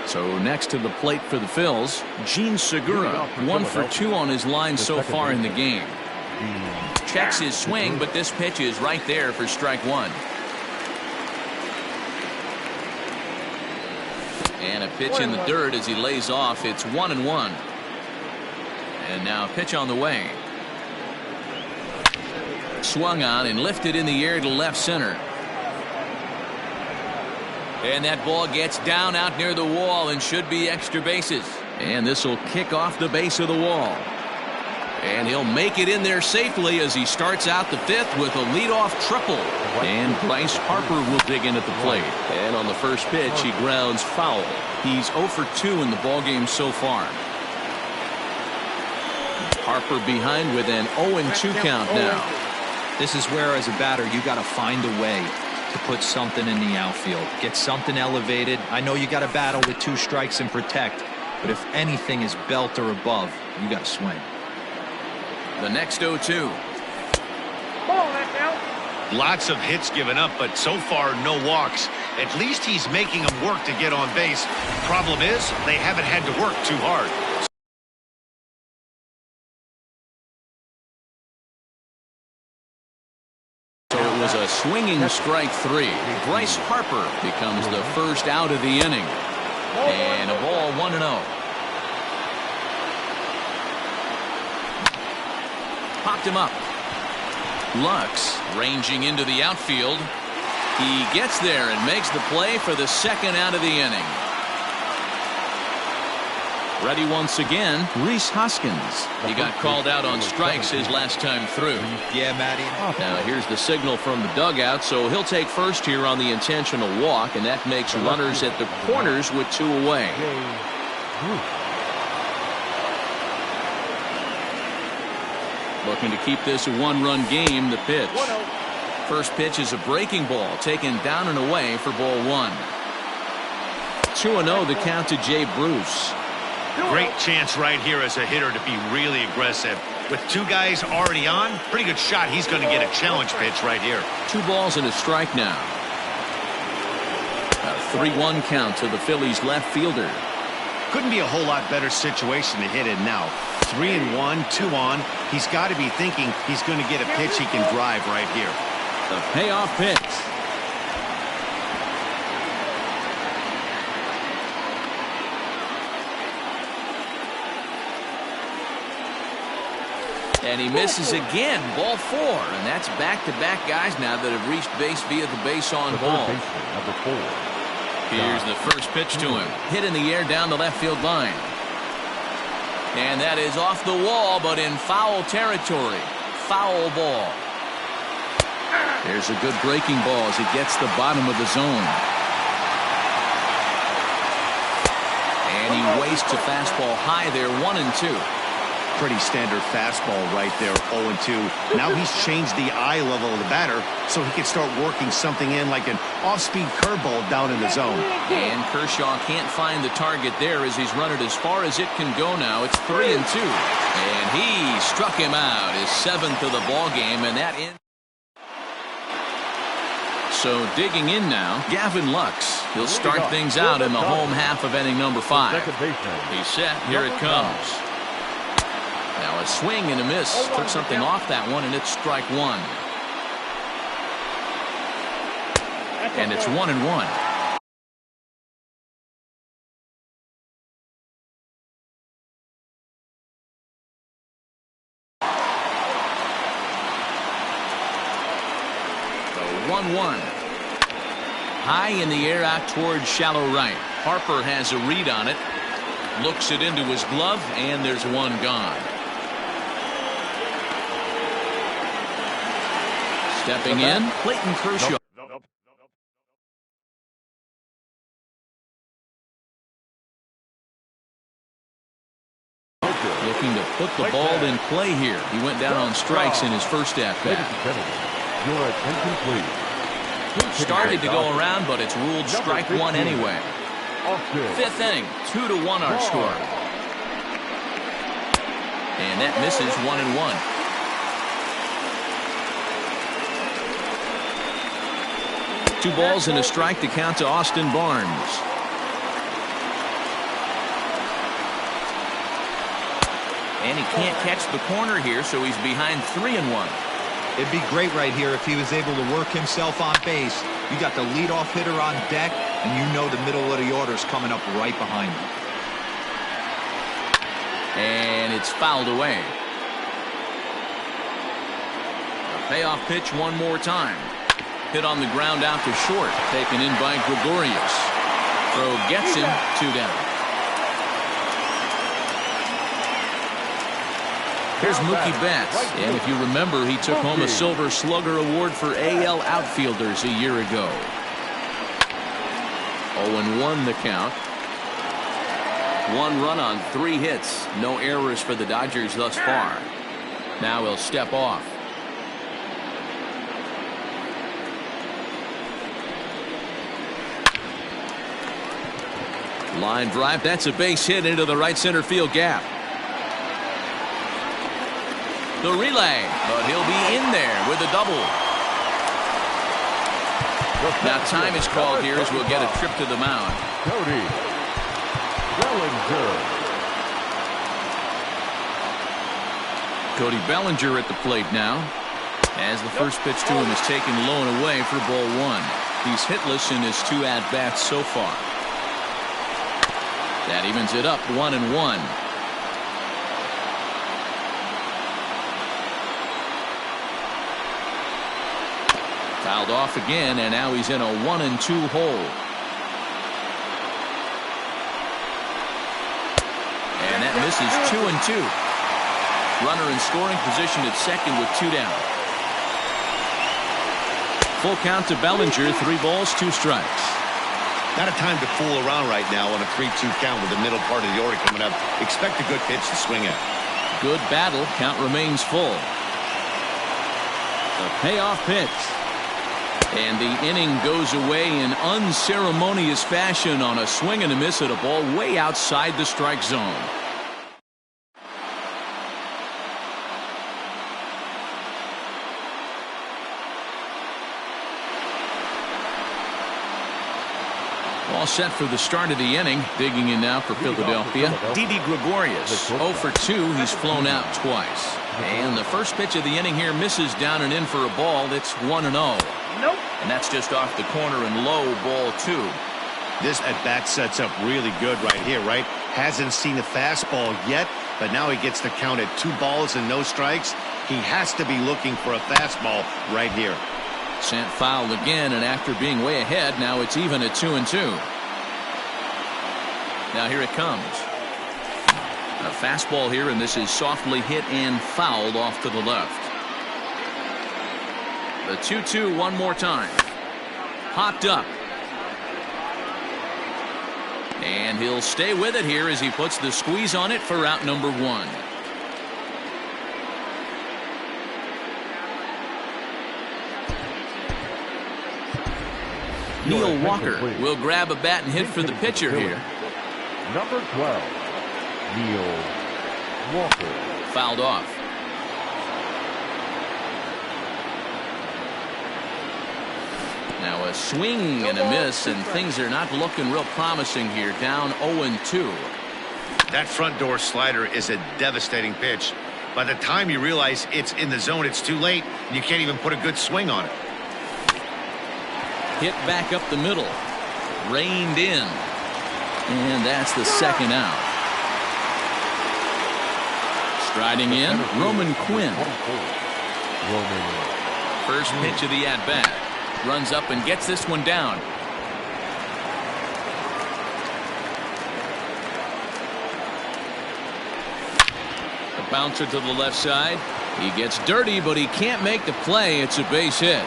So next to the plate for the Phils, Gene Segura, 1 for 2 on his line so far in the game. Checks his swing, but this pitch is right there for strike 1. And a pitch in the dirt as he lays off. It's 1-1. And now a pitch on the way. Swung on and lifted in the air to left center. And that ball gets down out near the wall and should be extra bases. And this will kick off the base of the wall. And he'll make it in there safely as he starts out the 5th with a leadoff triple. And Bryce Harper will dig in at the plate. And on the first pitch, he grounds foul. He's 0 for 2 in the ballgame so far. Harper behind with an 0-2 count now. This is where, as a batter, you got to find a way to put something in the outfield. Get something elevated. I know you got to battle with 2 strikes and protect, but if anything is belt or above, you got to swing. The next 0-2. Lots of hits given up, but so far no walks. At least he's making them work to get on base. Problem is, they haven't had to work too hard. So it was a swinging strike 3. Bryce Harper becomes the first out of the inning. And a ball 1-0. Popped him up. Lux ranging into the outfield. He gets there and makes the play for the second out of the inning. Ready once again, Reese Hoskins. He got called out on strikes his last time through. Yeah, Matty. Now here's the signal from the dugout, so he'll take first here on the intentional walk, and that makes runners at the corners with 2 away. Looking to keep this a 1-run game, the pitch. First pitch is a breaking ball, taken down and away for ball 1. 2-0 the count to Jay Bruce. Great chance right here as a hitter to be really aggressive. With 2 guys already on, pretty good shot. He's going to get a challenge pitch right here. 2 balls and a strike now. A 3-1 count to the Phillies left fielder. Couldn't be a whole lot better situation to hit in now. 3-1, 2 on. He's got to be thinking he's going to get a pitch he can drive right here. The payoff pitch. And he misses again, ball 4. And that's back-to-back guys now that have reached base via the base on ball. Number 4. Here's the first pitch to him. Hit in the air down the left field line. And that is off the wall, but in foul territory. Foul ball. There's a good breaking ball as he gets the bottom of the zone. And he wastes a fastball high there, 1-2. Pretty standard fastball right there, 0-2. Now he's changed the eye level of the batter so he can start working something in like an off-speed curveball down in the zone. And Kershaw can't find the target there as he's run it as far as it can go now. It's 3-2. And he struck him out, his 7th of the ball game, and that ends. So digging in now, Gavin Lux. He'll start things out in the home half of inning number 5. He's set. Here it comes. Now a swing and a miss. Took something off that one, and it's strike 1. And it's 1-1. So 1-1. High in the air out towards shallow right. Harper has a read on it. Looks it into his glove, and there's one gone. Stepping in, Clayton Kershaw. Looking to put the ball in play here. He went down on strikes in his first at-bat. Your attention, please. Started to go around, but it's ruled strike 1 anyway. 5th inning, 2-1 our score. And that misses, 1-1. Two balls and a strike to count to Austin Barnes. And he can't catch the corner here, so he's behind 3-1. It'd be great right here if he was able to work himself on base. You got the leadoff hitter on deck, and you know the middle of the order's coming up right behind him. And it's fouled away. A payoff pitch one more time. Hit on the ground out to short. Taken in by Gregorius. Throw gets him, 2 down. Here's Mookie Betts. And if you remember, he took home a Silver Slugger Award for AL outfielders a year ago. 0-1 the count. 1 run on 3 hits. No errors for the Dodgers thus far. Now he'll step off. Line drive. That's a base hit into the right center field gap. The relay, but he'll be in there with a double. Now time is called here as we'll get a trip to the mound. Cody Bellinger. Cody Bellinger at the plate now. As the first pitch to him is taken low and away for ball 1. He's hitless in his 2 at-bats so far. That evens it up, 1-1. Fouled off again, and now he's in a 1-2 hole. that misses 2-2. Runner in scoring position at second with 2 down. Full count to Bellinger, 3 balls, 2 strikes. Not a time to fool around right now on a 3-2 count with the middle part of the order coming up. Expect a good pitch to swing at. Good battle. Count remains full. The payoff pitch. And the inning goes away in unceremonious fashion on a swing and a miss at a ball way outside the strike zone. All set for the start of the inning. Digging in now for Philadelphia, Didi Gregorius. 0 for 2. He's flown out twice. And the first pitch of the inning here misses down and in for a ball. It's 1-0. Nope. And that's just off the corner and low, ball 2. This at-bat sets up really good right here, right? Hasn't seen a fastball yet, but now he gets the count at 2 balls and no strikes. He has to be looking for a fastball right here. Sent foul again, and after being way ahead, now it's even at 2-2. Now here it comes. A fastball here, and this is softly hit and fouled off to the left. The 2-2 one more time. Hopped up. And he'll stay with it here as he puts the squeeze on it for out number 1. Neil Walker will grab a bat and hit for the pitcher here. Number 12, Neil Walker. Fouled off. Now a swing and a miss, and things are not looking real promising here. Down 0-2. That front door slider is a devastating pitch. By the time you realize it's in the zone, it's too late, and you can't even put a good swing on it. Hit back up the middle. Reined in. And that's the second out. Striding in, Roman Quinn. First pitch of the at-bat. Runs up and gets this one down. A bouncer to the left side. He gets dirty, but he can't make the play. It's a base hit.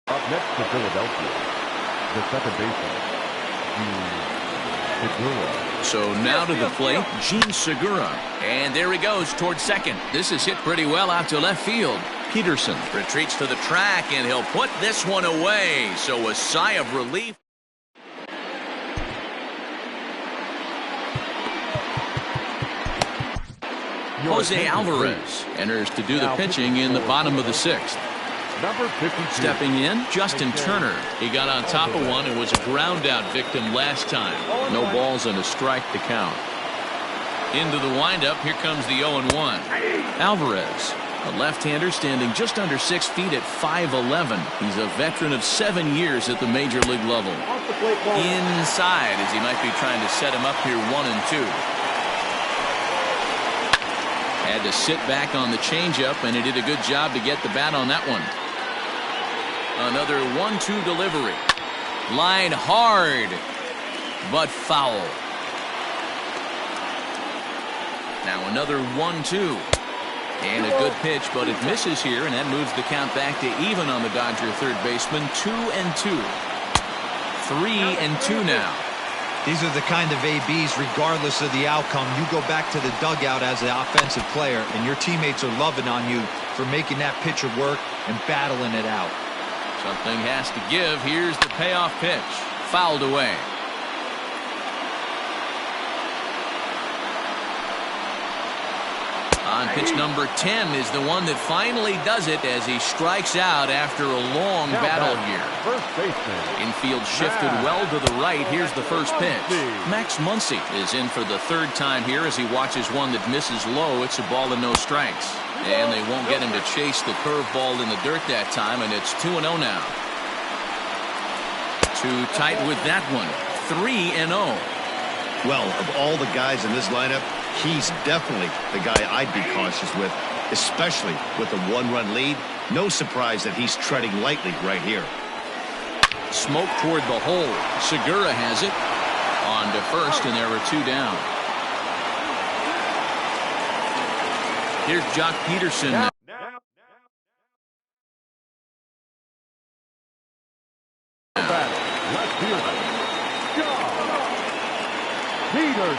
Up next to Philadelphia, the second baseman, Segura. So now to the plate, Gene Segura. And there he goes towards second. This is hit pretty well out to left field. Peterson retreats to the track, and he'll put this one away. So a sigh of relief. Jose Alvarez enters to do the pitching in the bottom of the 6th. Number 52. Stepping in, Justin Turner. He got on top of one and was a ground-out victim last time. No balls and a strike to count. Into the windup, here comes the 0-1. Alvarez, a left-hander standing just under 6 feet at 5'11". He's a veteran of 7 years at the major league level. Inside, as he might be trying to set him up here 1-2. Had to sit back on the changeup, and he did a good job to get the bat on that one. Another 1-2 delivery. Line hard, but foul. Now another 1-2. And a good pitch, but it misses here, and that moves the count back to even on the Dodger third baseman. 2-2. 3-2 now. These are the kind of ABs, regardless of the outcome. You go back to the dugout as an offensive player, and your teammates are loving on you for making that pitcher work and battling it out. Something has to give. Here's the payoff pitch. Fouled away. On pitch number 10 is the one that finally does it as he strikes out after a long battle here. First baseman. Infield shifted well to the right. Here's the first pitch. Max Muncy is in for the 3rd time here as he watches one that misses low. It's a ball and no strikes. And they won't get him to chase the curveball in the dirt that time, and it's 2-0 now. Too tight with that one. 3-0. Well, of all the guys in this lineup, he's definitely the guy I'd be cautious with. especially with a one-run lead. No surprise that he's treading lightly right here. Smoke toward the hole. Segura has it. On to first, and there are 2 down. Here's Jock Peterson. Left fielder, Jock Peterson.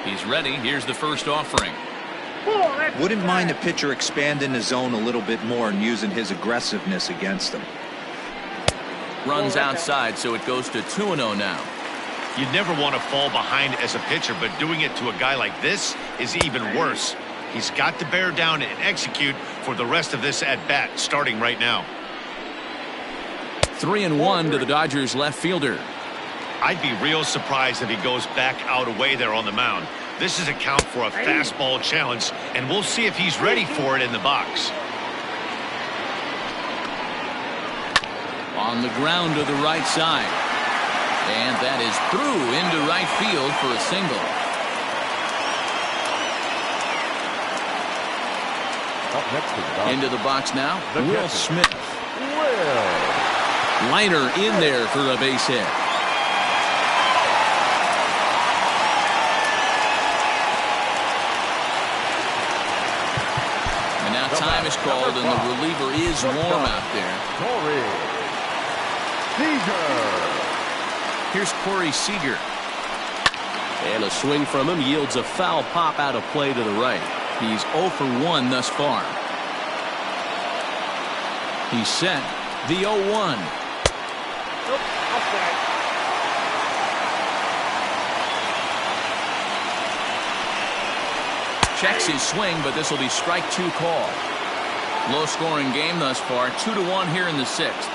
He's ready. Here's the first offering. Wouldn't mind a pitcher expanding the zone a little bit more and using his aggressiveness against them. Runs outside, so it goes to 2-0 now. You'd never want to fall behind as a pitcher, but doing it to a guy like this is even worse. He's got to bear down and execute for the rest of this at-bat, starting right now. 3-1 to the Dodgers left fielder. I'd be real surprised if he goes back out away there on the mound. This is a count for a fastball challenge, and we'll see if he's ready for it in the box. On the ground to the right side. And that is through into right field for a single. Up next to the Dodgers. Into the box now, The Will catcher. Smith. Will. Liner in there for a base hit. And now time is called, and the reliever is warm out there. Corey Seager. Here's Corey Seager. And a swing from him yields a foul pop out of play to the right. He's 0 for 1 thus far. He's set. The 0-1. Checks his swing, but this will be strike 2 call. Low scoring game thus far. 2-1 here in the 6th.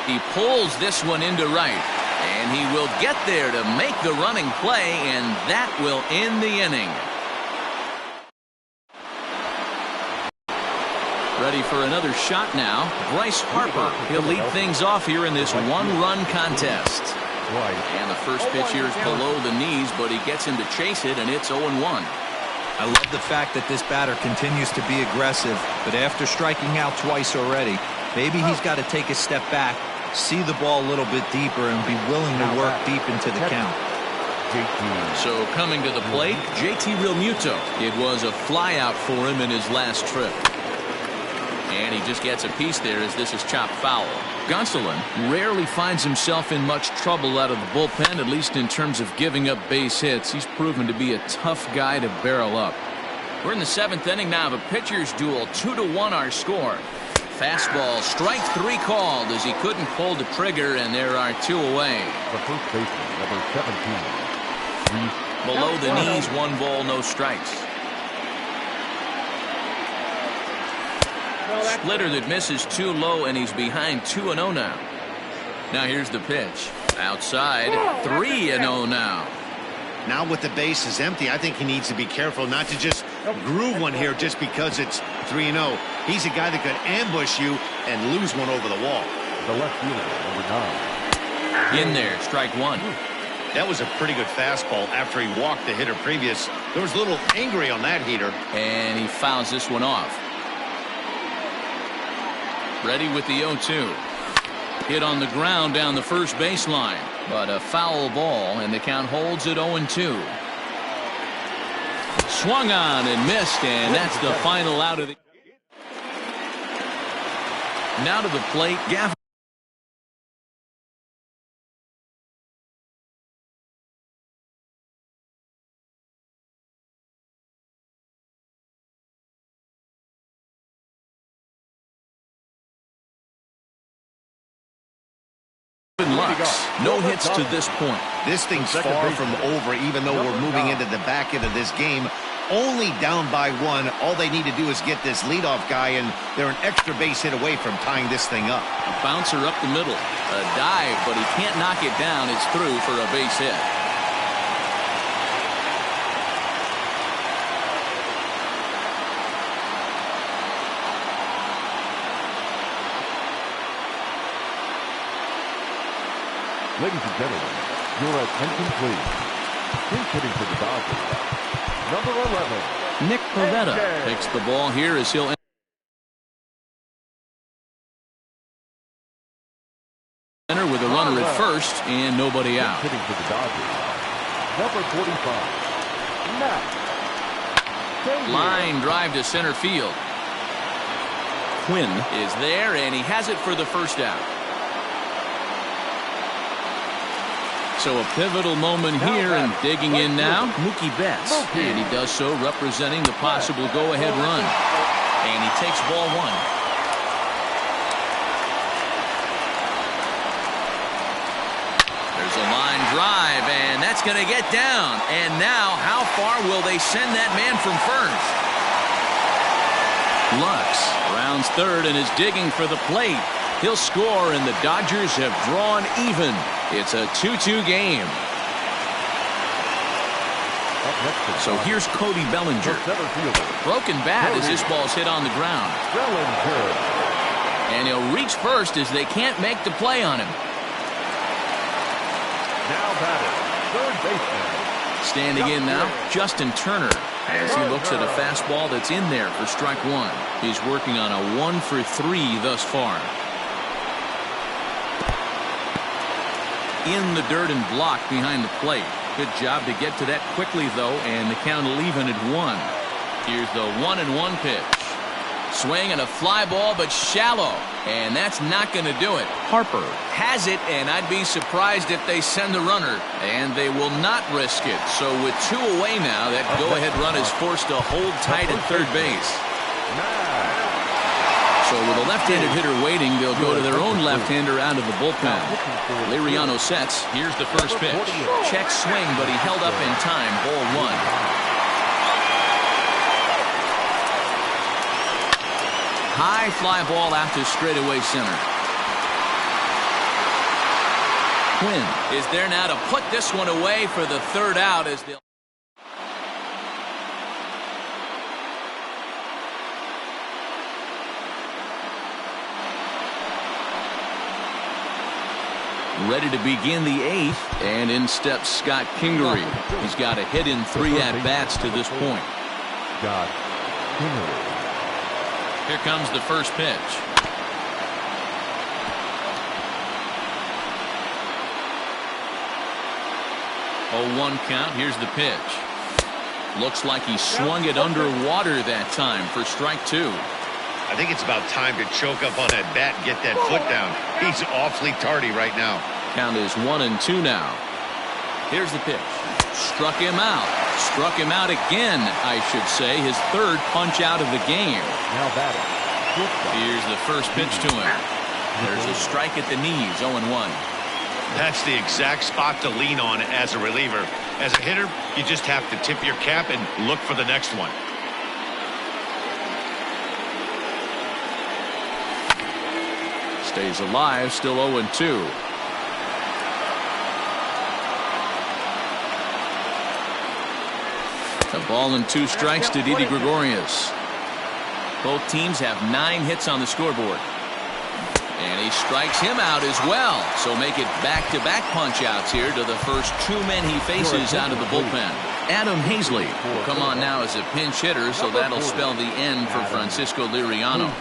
He pulls this one into right, and he will get there to make the running play, and that will end the inning. Ready for another shot now. Bryce Harper. He'll lead things off here in this one-run contest. And the first pitch here is below the knees, but he gets him to chase it, and it's 0-1. I love the fact that this batter continues to be aggressive, but after striking out twice already, maybe he's got to take a step back, see the ball a little bit deeper, and be willing to work deep into the count. So coming to the plate, JT Realmuto. It was a flyout for him in his last trip. And he just gets a piece there as this is chopped foul. Gonsolin rarely finds himself in much trouble out of the bullpen, at least in terms of giving up base hits. He's proven to be a tough guy to barrel up. We're in the 7th inning now of a pitcher's duel. 2-1 our score. Fastball, strike 3 called as he couldn't pull the trigger, and there are 2 away. The first baseman, number 17. Below the knees, 1 ball, no strikes. Splitter that misses too low, and he's behind 2-0 now. Now here's the pitch. Outside, 3-0 now. Now with the bases empty, I think he needs to be careful not to just groove one here just because it's 3-0. He's a guy that could ambush you and lose one over the wall. The left fielder, number 9. In there, strike 1. That was a pretty good fastball after he walked the hitter previous. There was a little angry on that heater. And he fouls this one off. Ready with the 0-2. Hit on the ground down the first baseline, but a foul ball, and the count holds at 0-2. Swung on and missed, and that's the final out of the. Now to the plate, Gavin. No hits to this point. This thing's far from over, even though we're moving into the back end of this game. Only down by 1. All they need to do is get this leadoff guy, and they're an extra base hit away from tying this thing up. A bouncer up the middle. A dive, but he can't knock it down. It's through for a base hit. Ladies and gentlemen, your attention please. Pinch hitting for the Dodgers. Number 11. Nick Pivetta takes the ball here as he'll enter with a runner at first and nobody out. Hitting for the Dodgers. Number 45. Line drive to center field. Quinn is there, and he has it for the first out. So a pivotal moment here, and digging in now, Mookie Betts. And he does so representing the possible go-ahead run. And he takes ball one. There's a line drive, and that's going to get down. And now, how far will they send that man from first? Lux rounds third and is digging for the plate. He'll score, and the Dodgers have drawn even. It's a 2-2 game. So here's Cody Bellinger. Broken bat as this ball's hit on the ground. And he'll reach first as they can't make the play on him. Now batting, third baseman. Standing in now, Justin Turner, as he looks at a fastball that's in there for strike one. He's working on a 1-for-3 thus far. In the dirt and blocked behind the plate. Good job to get to that quickly, though, and the count will even at 1. Here's the 1-1 pitch. Swing and a fly ball, but shallow. And that's not going to do it. Harper has it, and I'd be surprised if they send the runner. And they will not risk it. So with 2 away now, that go-ahead run is forced to hold tight at third base. So with a left-handed hitter waiting, they'll go to their own left-hander out of the bullpen. Liriano sets. Here's the first pitch. Check swing, but he held up in time. Ball one. High fly ball out to straightaway center. Quinn is there now to put this one away for the third out as they'll. Ready to begin the 8th, and in steps Scott Kingery. He's got a hit in 3 at-bats to this point. Scott Kingery. Here comes the first pitch. Oh, 1 count. Here's the pitch. Looks like he swung it underwater that time for strike 2. I think it's about time to choke up on that bat and get that foot down. He's awfully tardy right now. Count is 1-2 now. Here's the pitch. Struck him out. Struck him out again, I should say. His third punch out of the game. Now batting. Here's the first pitch to him. There's a strike at the knees, 0-1. That's the exact spot to lean on as a reliever. As a hitter, you just have to tip your cap and look for the next one. Stays alive, still 0-2. A ball and 2 strikes to Didi Gregorius. Both teams have 9 hits on the scoreboard. And he strikes him out as well. So make it back-to-back punch-outs here to the first 2 men he faces out of the bullpen. Adam Hazley will come on now as a pinch hitter, so that'll spell the end for Francisco Liriano.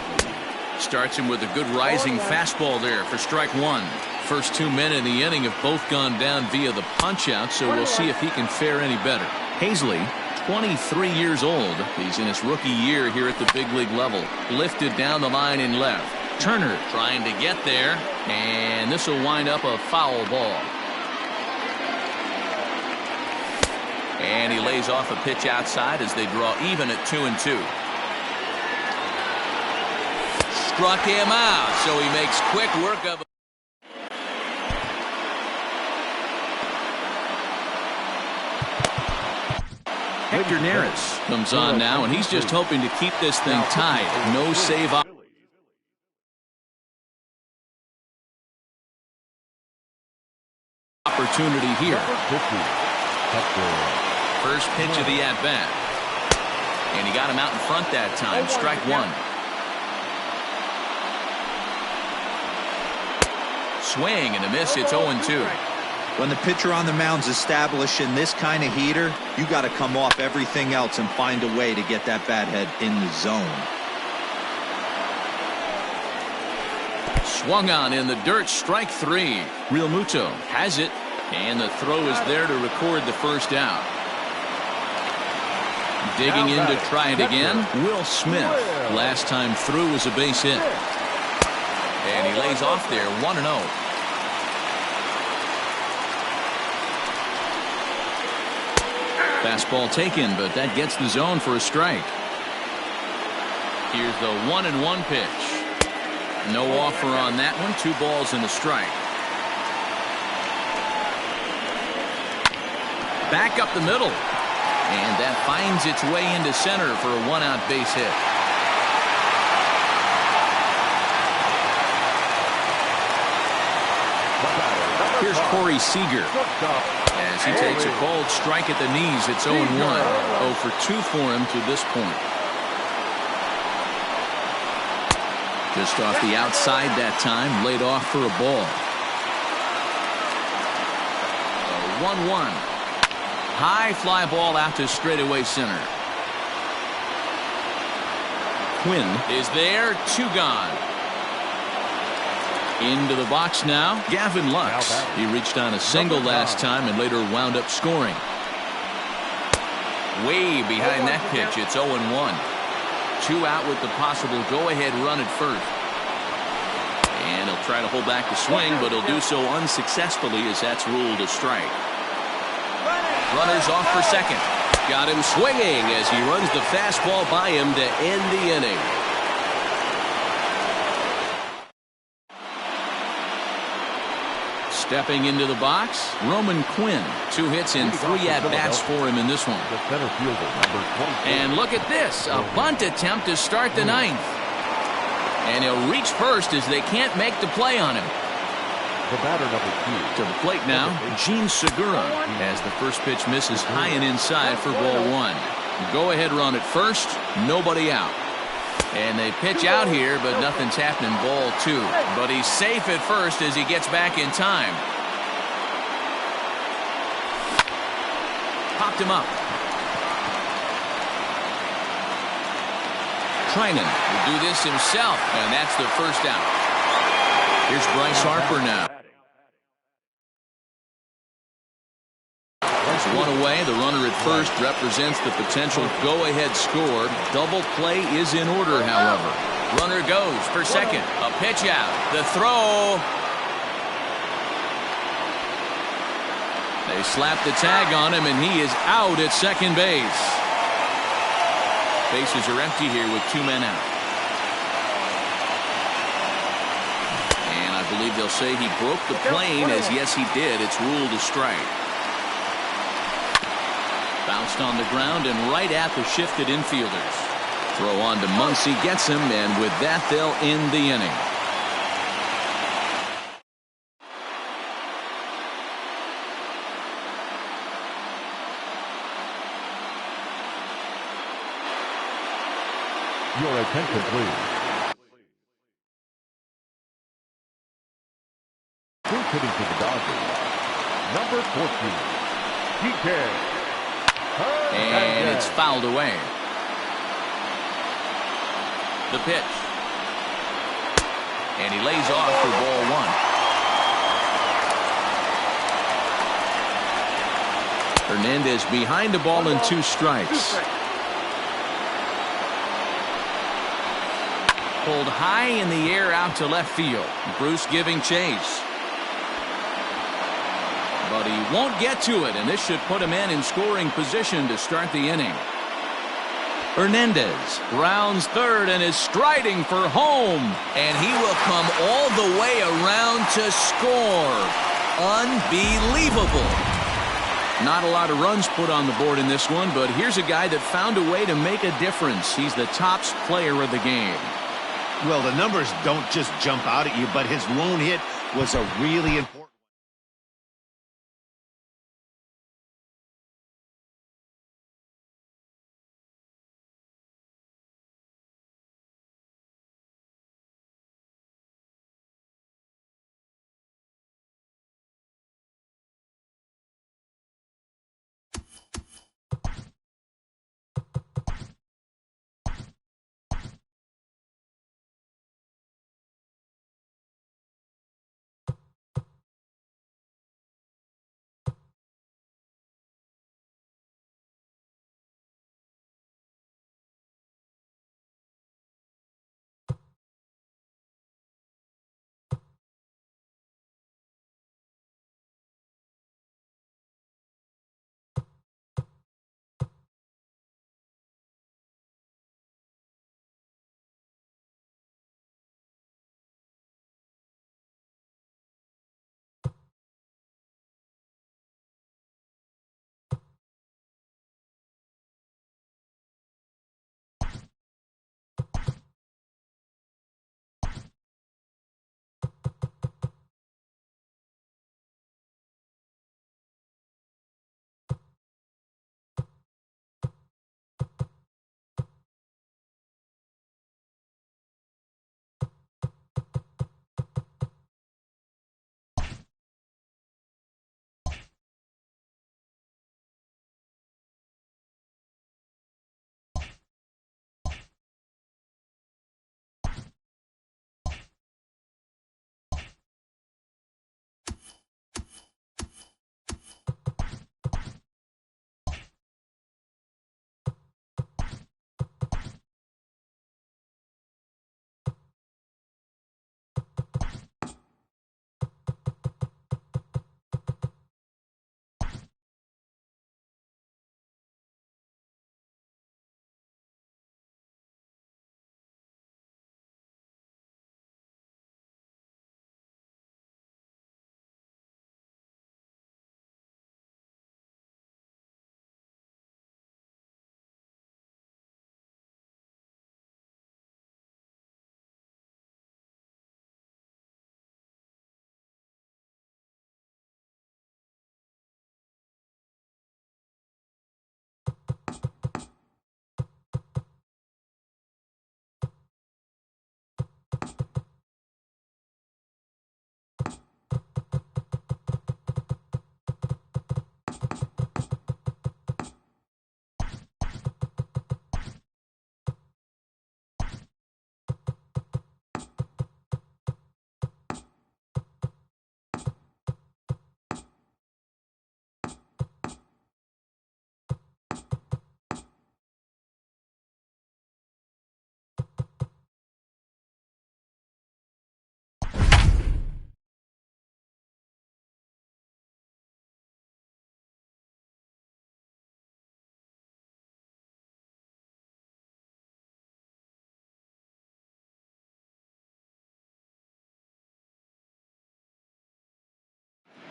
Starts him with a good rising fastball there for strike 1. First 2 men in the inning have both gone down via the punch-out, so we'll see if he can fare any better. Hazley, 23 years old. He's in his rookie year here at the big league level. Lifted down the line in left. Turner trying to get there, and this will wind up a foul ball. And he lays off a pitch outside as they draw even at 2-2. Struck him out, so he makes quick work of it. Hector Neris comes on now, and he's just hoping to keep this thing tied. No save opportunity here. First pitch of the at-bat. And he got him out in front that time. Strike 1. swing and a miss. It's 0-2. When the pitcher on the mound's establishing this kind of heater, you got to come off everything else and find a way to get that bat head in the zone. Swung on in the dirt, strike 3. Real Muto has it, and the throw is there to record the first out. Digging in to try it again, Will Smith. Last time through was a base hit. And he lays off there, 1-0. Fastball taken, but that gets the zone for a strike. Here's the 1-1 pitch. No offer on that one. 2 balls and a strike. Back up the middle. And that finds its way into center for a 1-out base hit. Here's Corey Seager. As he takes a cold strike at the knees, it's 0-1. 0 for 2 for him to this point. Just off the outside that time, laid off for a ball. 1-1. High fly ball out to straightaway center. Quinn is there, 2 gone. Into the box now, Gavin Lux. He reached on a single last time and later wound up scoring. Way behind that pitch, it's 0-1. 2 out with the possible go-ahead run at first. And he'll try to hold back the swing, but he'll do so unsuccessfully as that's ruled a strike. Runners off for second. Got him swinging as he runs the fastball by him to end the inning. Stepping into the box, Roman Quinn. 2 hits in 3 at-bats for him in this one. The center fielder, number 24. And look at this, a bunt attempt to start the 9th. And he'll reach first as they can't make the play on him. The batter, number 2. To the plate now, Gene Segura, as the first pitch misses high and inside for ball 1. Go-ahead run at first, nobody out. And they pitch out here, but nothing's happening, ball 2. But he's safe at first as he gets back in time. Popped him up. Trinan will do this himself, and that's the first out. Here's Bryce Harper now. There's 1 away. The runner at first represents the potential go-ahead score. Double play is in order, however. Runner goes for second. A pitch out. The throw. They slap the tag on him, and he is out at second base. Bases are empty here with 2 men out. And I believe they'll say he broke the plane, as yes, he did. It's ruled a strike. Bounced on the ground and right at the shifted infielders. Throw on to Muncy, gets him, and with that, they'll end the inning. Your attention, please. Who's hitting to the Dodgers? Number 14, DK. And it's fouled away. The pitch. And he lays off for ball 1. Hernandez behind the ball and 2 strikes. Pulled high in the air out to left field. Bruce giving chase. But he won't get to it, and this should put him in scoring position to start the inning. Hernandez rounds third and is striding for home. And he will come all the way around to score. Unbelievable. Not a lot of runs put on the board in this one, but here's a guy that found a way to make a difference. He's the tops player of the game. Well, the numbers don't just jump out at you, but his lone hit was a really important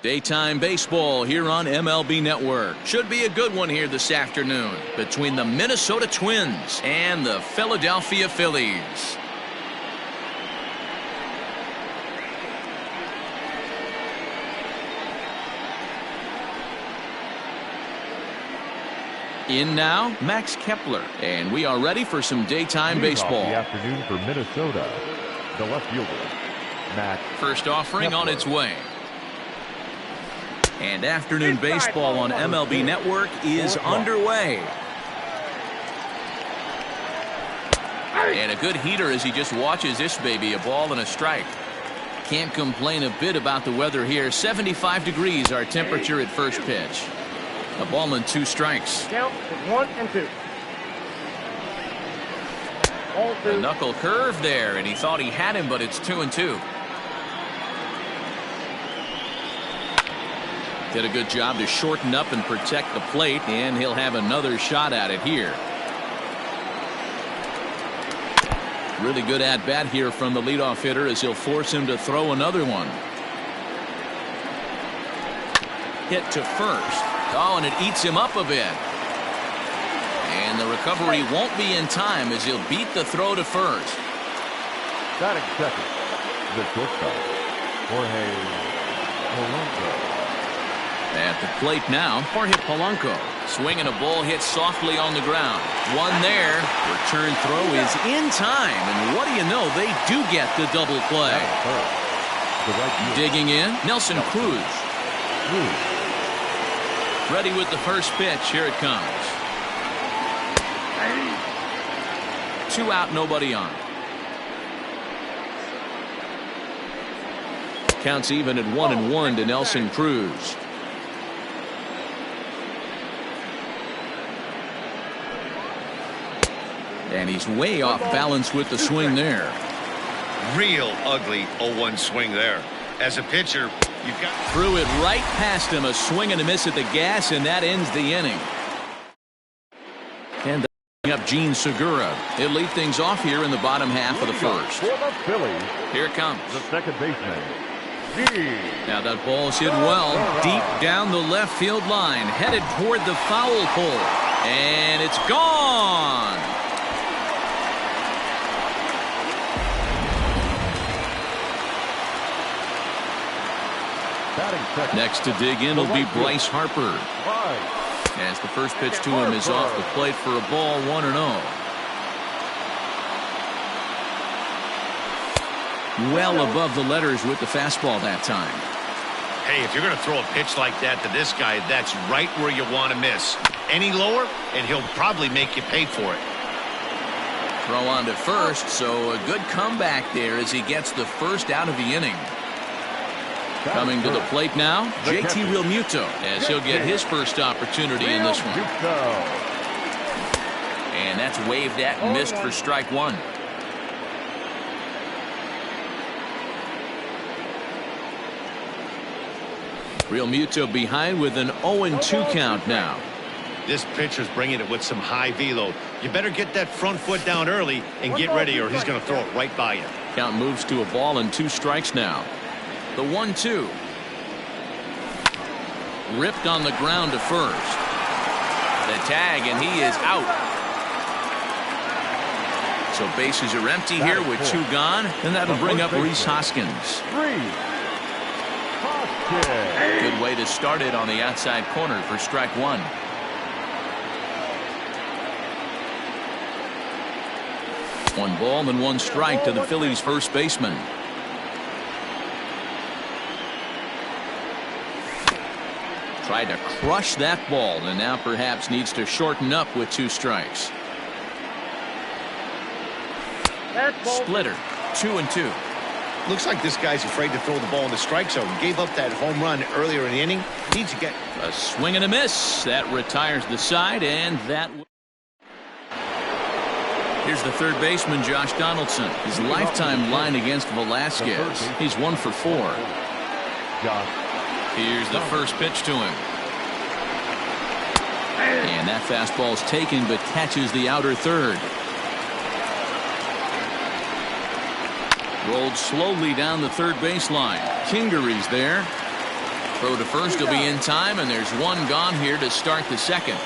Daytime baseball here on MLB Network. Should be a good one here this afternoon between the Minnesota Twins and the Philadelphia Phillies. In now, Max Kepler, and we are ready for some daytime baseball. The afternoon for Minnesota, the left fielder, Max First offering Kepler. on its way. And afternoon baseball on MLB Network is underway. And a good heater as he just watches this baby, a ball and a strike. Can't complain a bit about the weather here. 75 degrees our temperature at first pitch. A ball and 2 strikes. Count is 1 and 2. Ball 2. A knuckle curve there, and he thought he had him, but it's 2 and 2. Did a good job to shorten up and protect the plate, and he'll have another shot at it here. Really good at-bat here from the leadoff hitter as he'll force him to throw another one. Hit to first. Oh, and it eats him up a bit. And the recovery won't be in time as he'll beat the throw to first. Batting second, the shortstop, Jorge Polanco. At the plate now, Jorge Polanco. Swinging a ball hit softly on the ground. One there. Return throw is in time. And what do you know? They do get the double play. Digging in, Nelson Cruz. Ready with the first pitch. Here it comes. 2 out, nobody on. Counts even at 1-1 to Nelson Cruz. And he's way off balance with the swing there. Real ugly 0-1 swing there. As a pitcher, you've got... Threw it right past him. A swing and a miss at the gas, and that ends the inning. And up Gene Segura. He'll lead things off here in the bottom half of the first. For the Phillies, Here it comes. the second baseman, Gene. Now that ball's hit well deep down the left field line, headed toward the foul pole. And it's gone. Batting second, Next to dig in will be Bryce Harper. Bryce. As the first pitch to him is off the plate for a ball, 1-0. Well above the letters with the fastball that time. Hey, if you're going to throw a pitch like that to this guy, that's right where you want to miss. Any lower, and he'll probably make you pay for it. Throw on to first, so a good comeback there as he gets the first out of the inning. Coming to the plate now, JT Realmuto, as he'll get his first opportunity in this one. And that's waved at and missed for strike one. Realmuto behind with an 0-2 count now. This pitcher's bringing it with some high velo. You better get that front foot down early and get ready, or he's going to throw it right by you. Count moves to a ball and 2 strikes now. The 1-2. Ripped on the ground to first. The tag, and he is out. So bases are empty here with 2 gone, and that'll bring up Rhys Hoskins. Good way to start it on the outside corner for strike one. One ball and 1 strike to the Phillies' first baseman. Tried to crush that ball, and now perhaps needs to shorten up with 2 strikes. Splitter, 2-2. Looks like this guy's afraid to throw the ball in the strike zone. Gave up that home run earlier in the inning. Needs to get A swing and a miss. That retires the side, and that... Here's the third baseman, Josh Donaldson. His lifetime line against Velasquez. He's 1 for 4. Here's the first pitch to him. And that fastball's taken, but catches the outer third. Rolled slowly down the third baseline. Kingery's there. Throw to first will be in time, and there's one gone here to start the second.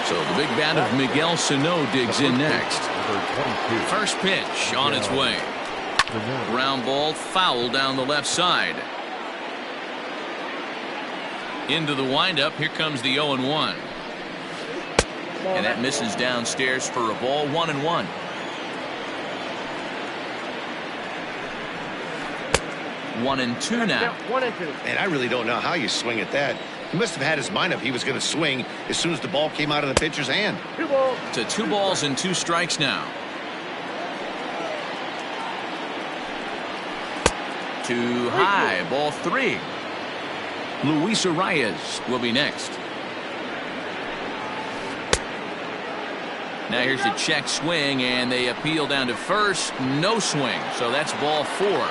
So the big bat of Miguel Sano digs in next. First pitch on its way. Ground ball, foul down the left side. Into the windup. Here comes the 0-1. And that misses downstairs for a ball. 1-1. One and two now. 1-2. And I really don't know how you swing at that. He must have had his mind up he was going to swing as soon as the ball came out of the pitcher's hand. 2 balls. To 2 balls and 2 strikes now. Too high. Ball 3. Luis Arias will be next. Now here's the check swing, and they appeal down to first. No swing, so that's ball 4.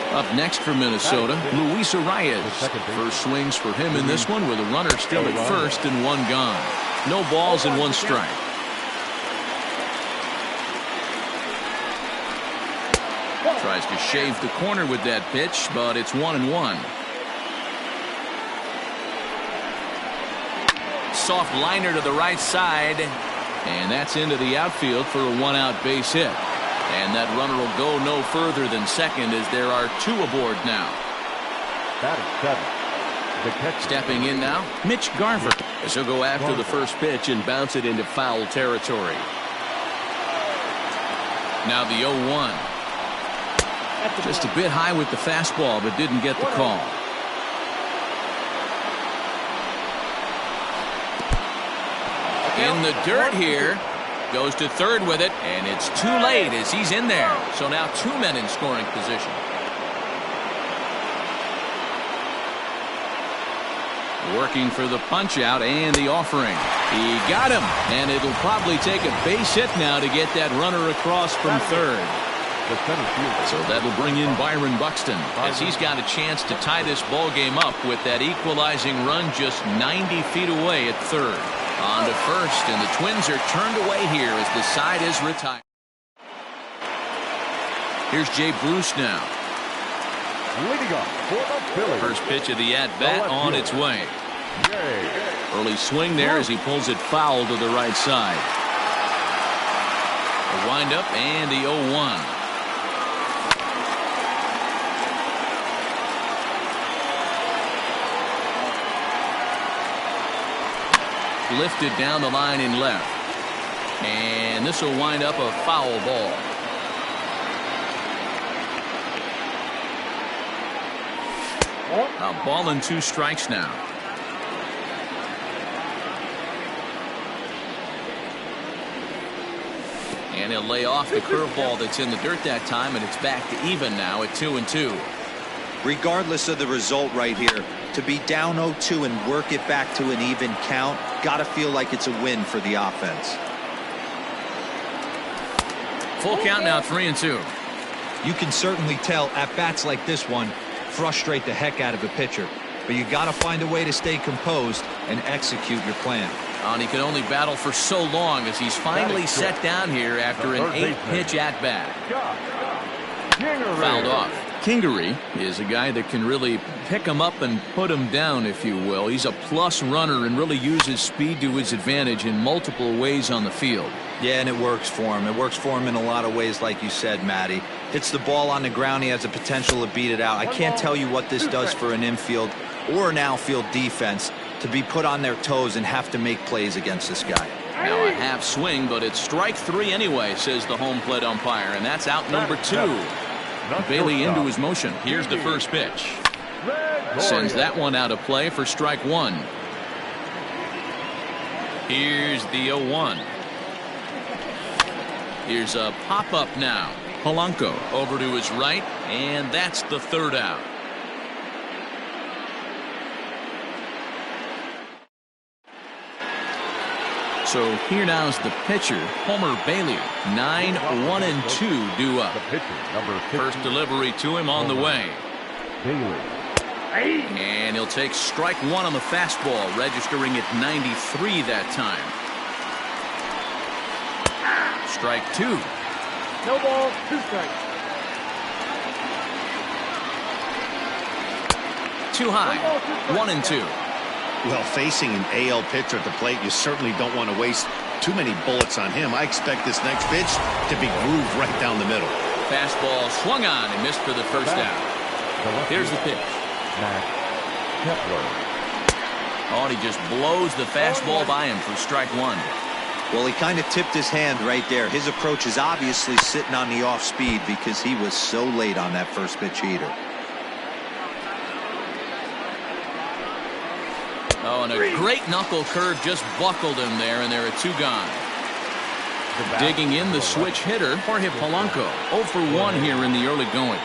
Up next for Minnesota, Luis Arias. First swings for him in this one with a runner still at first and 1 gone. No balls and 1 strike. Tries to shave the corner with that pitch, but it's 1-1. Soft liner to the right side, and that's into the outfield for a 1-out base hit. And that runner will go no further than second as there are 2 aboard now. Stepping in now, Mitch Garver, as he'll go after the first pitch and bounce it into foul territory. Now the 0-1. Just a bit high with the fastball, but didn't get the call. In the dirt here. Goes to third with it, and it's too late as he's in there. So now 2 men in scoring position. Working for the punch out and the offering. He got him, and it'll probably take a base hit now to get that runner across from third. So that'll bring in Byron Buxton as he's got a chance to tie this ball game up with that equalizing run just 90 feet away at third. On to first, and the Twins are turned away here as the side is retired. Here's Jay Bruce now. First pitch of the at-bat on its way. Early swing there as he pulls it foul to the right side. A windup and the 0-1. Lifted down the line in left. And this will wind up a foul ball. A ball and 2 strikes now. And he'll lay off the curveball that's in the dirt that time, and it's back to even now at 2-2. Regardless of the result right here, to be down 0-2 and work it back to an even count, gotta feel like it's a win for the offense. Full count now, 3-2. You can certainly tell at bats like this one frustrate the heck out of a pitcher, but you gotta find a way to stay composed and execute your plan. And he can only battle for so long as he's finally set down here after an 8-pitch at-bat. Fouled off. Kingery is a guy that can really pick him up and put him down, if you will. He's a plus runner and really uses speed to his advantage in multiple ways on the field. Yeah, and it works for him. It works for him in a lot of ways, like you said, Matty. Hits the ball on the ground, he has the potential to beat it out. I can't tell you what this does for an infield or an outfield defense to be put on their toes and have to make plays against this guy. Now a half swing, but it's strike 3 anyway, says the home plate umpire, and that's out number 2. Bailey into his motion. Here's the first pitch. Sends that one out of play for strike 1. Here's the 0-1. Here's a pop-up now. Polanco over to his right, and that's the 3rd out. So here now's the pitcher, Homer Bailey. 9-1-2 due up. First delivery to him on the way. And he'll take strike 1 on the fastball, registering at 93 that time. Strike 2. No ball, 2 strikes. too high. 1-2. Well, facing an AL pitcher at the plate, you certainly don't want to waste too many bullets on him. I expect this next pitch to be grooved right down the middle. Fastball swung on and missed for the first out. Here's the pitch. Oh, and he just blows the fastball by him for strike one. Well, he kind of tipped his hand right there. His approach is obviously sitting on the off speed because he was so late on that first pitch heater. Oh, and a great knuckle curve just buckled him there, and there are two gone. Digging in the switch hitter, Jorge Polanco. 0 for 1 here in the early going.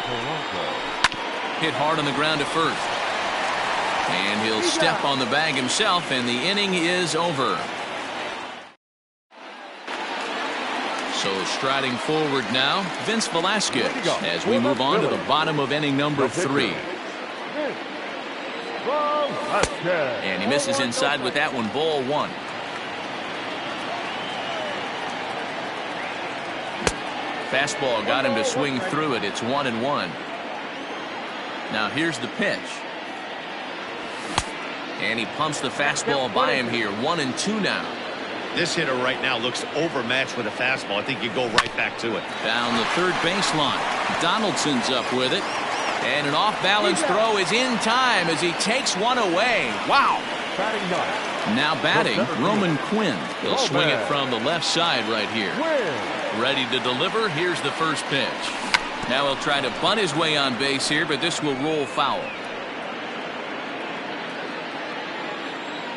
Hit hard on the ground to first. And he'll step on the bag himself, and the inning is over. So striding forward now, Vince Velasquez, as we move on to the bottom of inning number 3. And he misses inside with that one, ball 1. Fastball got him to swing through it. It's 1-1. Now here's the pitch. And he pumps the fastball by him here. 1-2 now. This hitter right now looks overmatched with a fastball. I think you go right back to it. Down the third baseline. Donaldson's up with it. And an off-balance throw is in time as he takes one away. Wow. Now batting, Roman Quinn. He'll swing it from the left side right here. Ready to deliver. Here's the first pitch. Now he'll try to bunt his way on base here, but this will roll foul.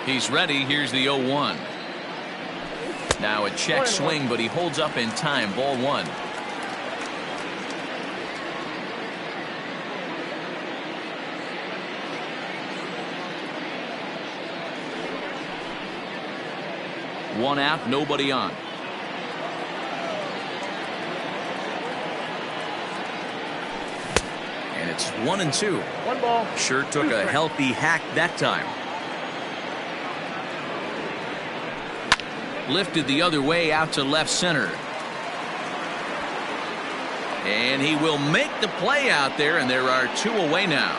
He's ready. Here's the 0-1. Now a check swing, but he holds up in time. Ball 1. One out, nobody on. And it's 1-2. 1 ball. Sure took a healthy hack that time. Lifted the other way out to left center. And he will make the play out there, and there are 2 away now.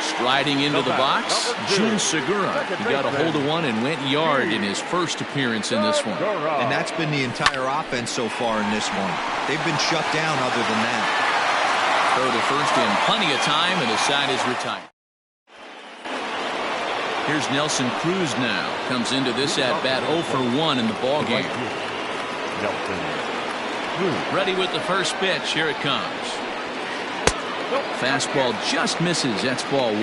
Striding into the box, Jun Segura. He got a hold of one and went yard in his first appearance in this one. And that's been the entire offense so far in this one. They've been shut down other than that. Throw to first in plenty of time, and the side is retired. Here's Nelson Cruz now. Comes into this at-bat 0 for 1 in the ballgame. Ready with the first pitch. Here it comes. Fastball just misses. That's ball 1.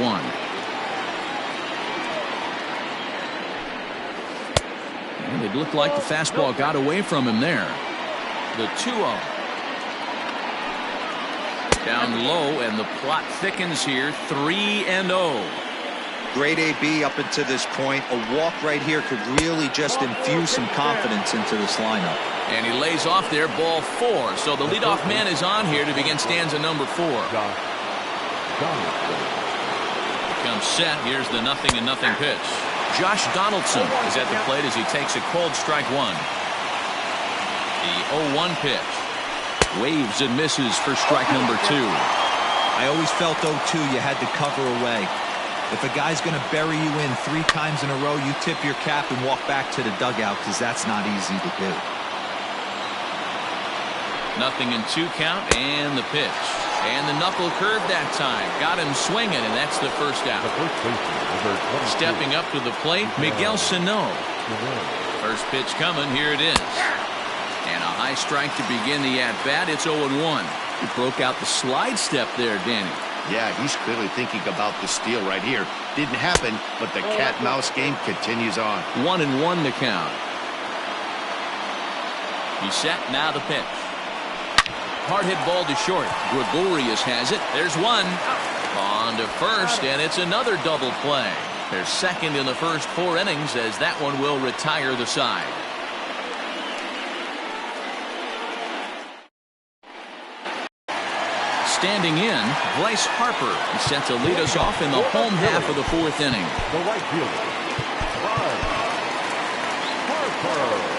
And it looked like the fastball got away from him there. The 2-0. Down low, and the plot thickens here. 3-0. Great AB up until this point. A walk right here could really just infuse some confidence into this lineup. And he lays off there, ball 4. So the leadoff man is on here to begin stanza number 4. Comes set. Here's the 0-0 pitch. Josh Donaldson is at the plate as he takes a cold strike 1. The 0-1 pitch. Waves and misses for strike number 2. I always felt 0-2 you had to cover away. If a guy's going to bury you in 3 times in a row, you tip your cap and walk back to the dugout because that's not easy to do. 0-2 count, and the pitch. And the knuckle curve that time. Got him swinging, and that's the first out. Stepping up to the plate, Miguel Sano. First pitch coming. Here it is. And a high strike to begin the at-bat. It's 0-1. He broke out the slide step there, Danny. Yeah, he's clearly thinking about the steal right here. Didn't happen, but the cat-mouse game continues on. 1-1 to count. He's set. Now the pitch. Hard hit ball to short. Gregorius has it. There's one. On to first, and it's another double play. They're second in the first 4 innings as that one will retire the side. Standing in, Bryce Harper is set to lead us off in the home half of the 4th inning. The right fielder, Harper.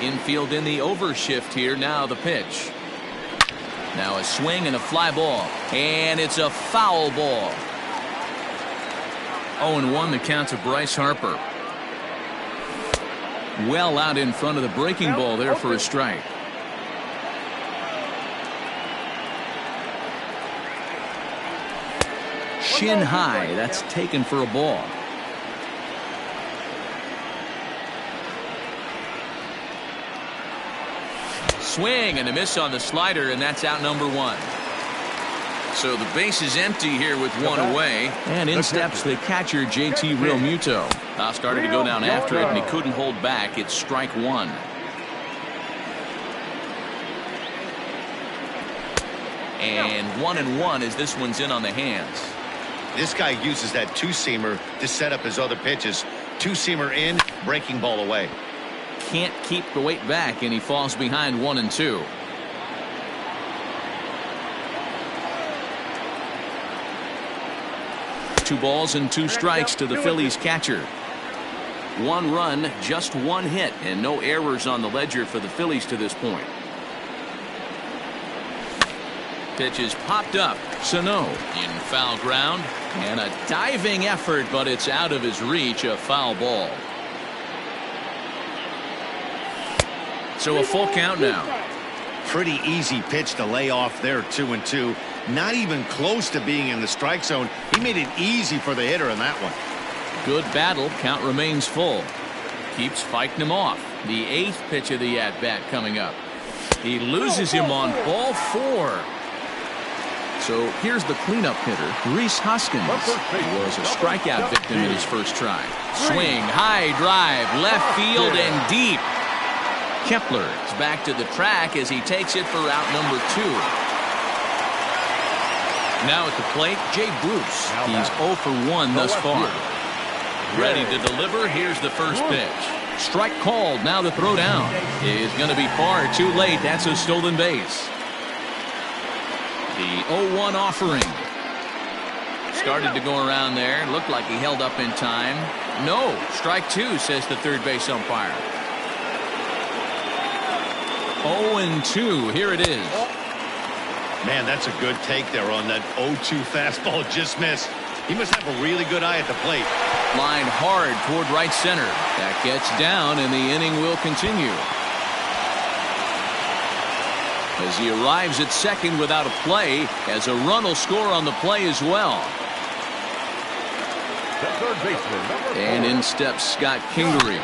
Infield in the overshift here. Now the pitch. Now a swing and a fly ball. And it's a foul ball. 0-1 the count to Bryce Harper. Well out in front of the breaking ball there for a strike. Shin high. That's taken for a ball. Swing and a miss on the slider, and that's out number 1. So the base is empty here with one away. And in steps the catcher, JT Realmuto. Started to go down after it, and he couldn't hold back. It's strike 1. And 1-1 as this one's in on the hands. This guy uses that two-seamer to set up his other pitches. Two-seamer in, breaking ball away. Can't keep the weight back, and he falls behind 1-2. Two balls and 2 strikes to the Phillies catcher. 1 run, just 1 hit, and no errors on the ledger for the Phillies to this point. Pitch is popped up. Sano in foul ground, and a diving effort, but it's out of his reach. A foul ball. So a full count now. Pretty easy pitch to lay off there, 2-2. Not even close to being in the strike zone. He made it easy for the hitter in that one. Good battle. Count remains full. Keeps fighting him off. The 8th pitch of the at-bat coming up. He loses him on ball 4. So here's the cleanup hitter, Rhys Hoskins. He was a strikeout victim in his first try. Swing, high drive, left field and deep. Kepler is back to the track as he takes it for out number 2. Now at the plate, Jay Bruce. He's 0 for 1 thus far. Ready to deliver. Here's the first pitch. Strike called. Now the throw down is going to be far too late. That's a stolen base. The 0-1 offering. Started to go around there. Looked like he held up in time. No. Strike 2, says the third base umpire. 0-2. Here it is. Man, that's a good take there on that 0-2 fastball. Just missed. He must have a really good eye at the plate. Line hard toward right center. That gets down, and the inning will continue. As he arrives at second without a play, as a run will score on the play as well. And in steps Scott Kingery.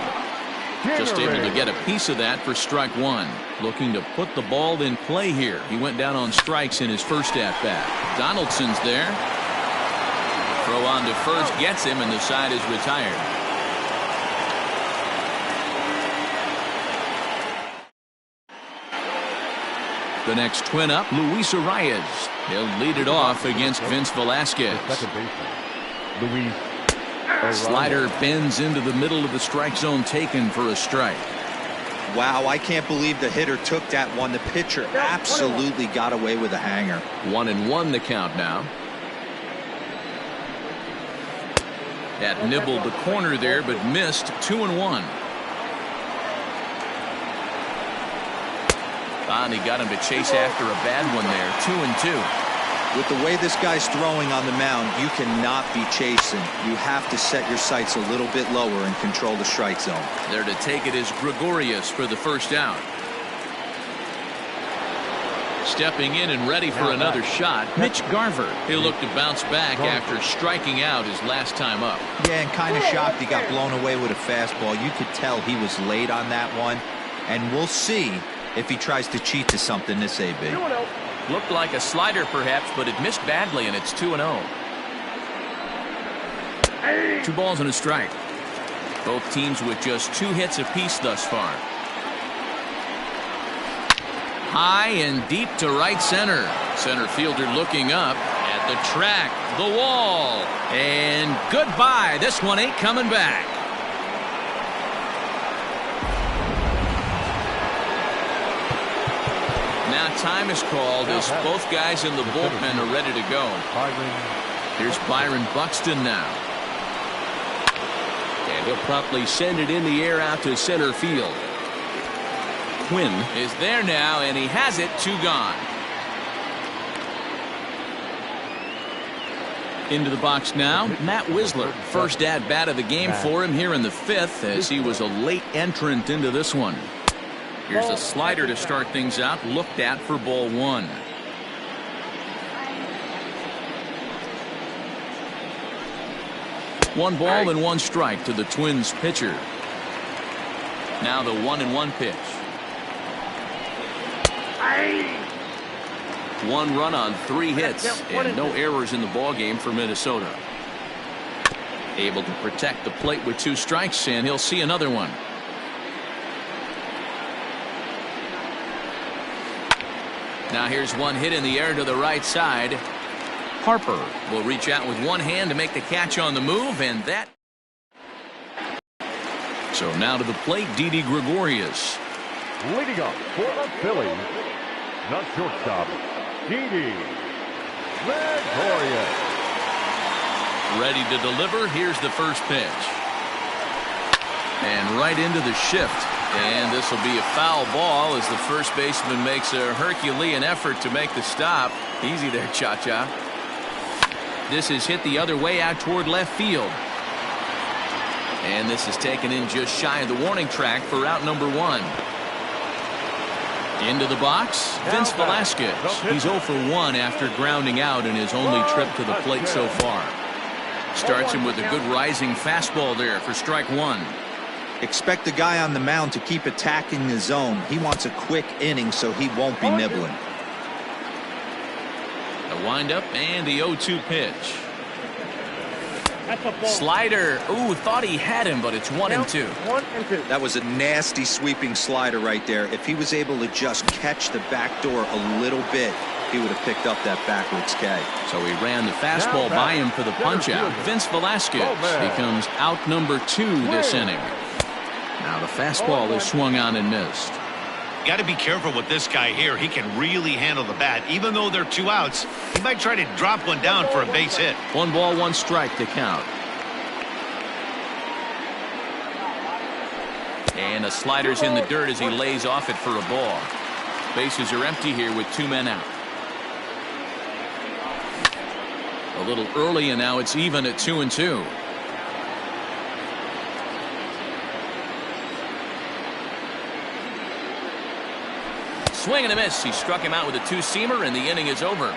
Just able to get a piece of that for strike 1. Looking to put the ball in play here. He went down on strikes in his first at-bat. Donaldson's there. Throw on to first gets him, and the side is retired. The next twin up, Luis Arias. He'll lead it off against Vince Velasquez. Slider bends into the middle of the strike zone, taken for a strike. Wow, I can't believe the hitter took that one. The pitcher absolutely got away with a hanger. 1-1 the count now. That nibbled the corner there, but missed. 2-1. Finally got him to chase after a bad one there. 2-2. With the way this guy's throwing on the mound, you cannot be chasing. You have to set your sights a little bit lower and control the strike zone. There to take it is Gregorius for the first out. Stepping in and ready for another shot, Mitch Garver. He'll look to bounce back after striking out his last time up. Yeah, and kind of shocked he got blown away with a fastball. You could tell he was late on that one. And we'll see if he tries to cheat to something this AB. Looked like a slider perhaps, but it missed badly, and it's 2-0. 2 balls and a strike. Both teams with just 2 hits apiece thus far. High and deep to right center. Center fielder looking up at the track, the wall, and goodbye. This one ain't coming back. Now time is called as both guys in the bullpen are ready to go. Here's Byron Buxton now. And he'll promptly send it in the air out to center field. Quinn is there now, and he has it. 2 gone. Into the box now, Matt Wisler. First at-bat of the game for him here in the 5th, as he was a late entrant into this one. Here's a slider to start things out, looked at for ball 1. One ball and one strike to the Twins pitcher. Now the 1-1 pitch. One run on 3 hits and no errors in the ball game for Minnesota. Able to protect the plate with 2 strikes, and he'll see another one. Now here's one hit in the air to the right side. Harper will reach out with one hand to make the catch on the move, and that. So now to the plate, Didi Gregorius. Leading up for the Phillies, the shortstop, Didi Gregorius. Ready to deliver. Here's the first pitch. And right into the shift. And this will be a foul ball as the first baseman makes a Herculean effort to make the stop. Easy there, Cha-Cha. This is hit the other way out toward left field. And this is taken in just shy of the warning track for out number 1. Into the box, Vince Velasquez. He's 0 for 1 after grounding out in his only trip to the plate so far. Starts him with a good rising fastball there for strike 1. Expect the guy on the mound to keep attacking the zone. He wants a quick inning so he won't be nibbling. The windup and the 0-2 pitch. Slider. Ooh, thought he had him, but it's 1-2. 1-2. That was a nasty sweeping slider right there. If he was able to just catch the back door a little bit, he would have picked up that backwards K. So he ran the fastball by him for the punch-out. Vince Velasquez becomes out number 2 this inning. Now the fastball is swung on and missed. Got to be careful with this guy here. He can really handle the bat. Even though they're 2 outs, he might try to drop one down for a base hit. 1 ball, 1 strike to count. And a slider's in the dirt as he lays off it for a ball. Bases are empty here with 2 men out. A little early, and now it's even at 2-2. Swing and a miss. He struck him out with a 2-seamer, and the inning is over.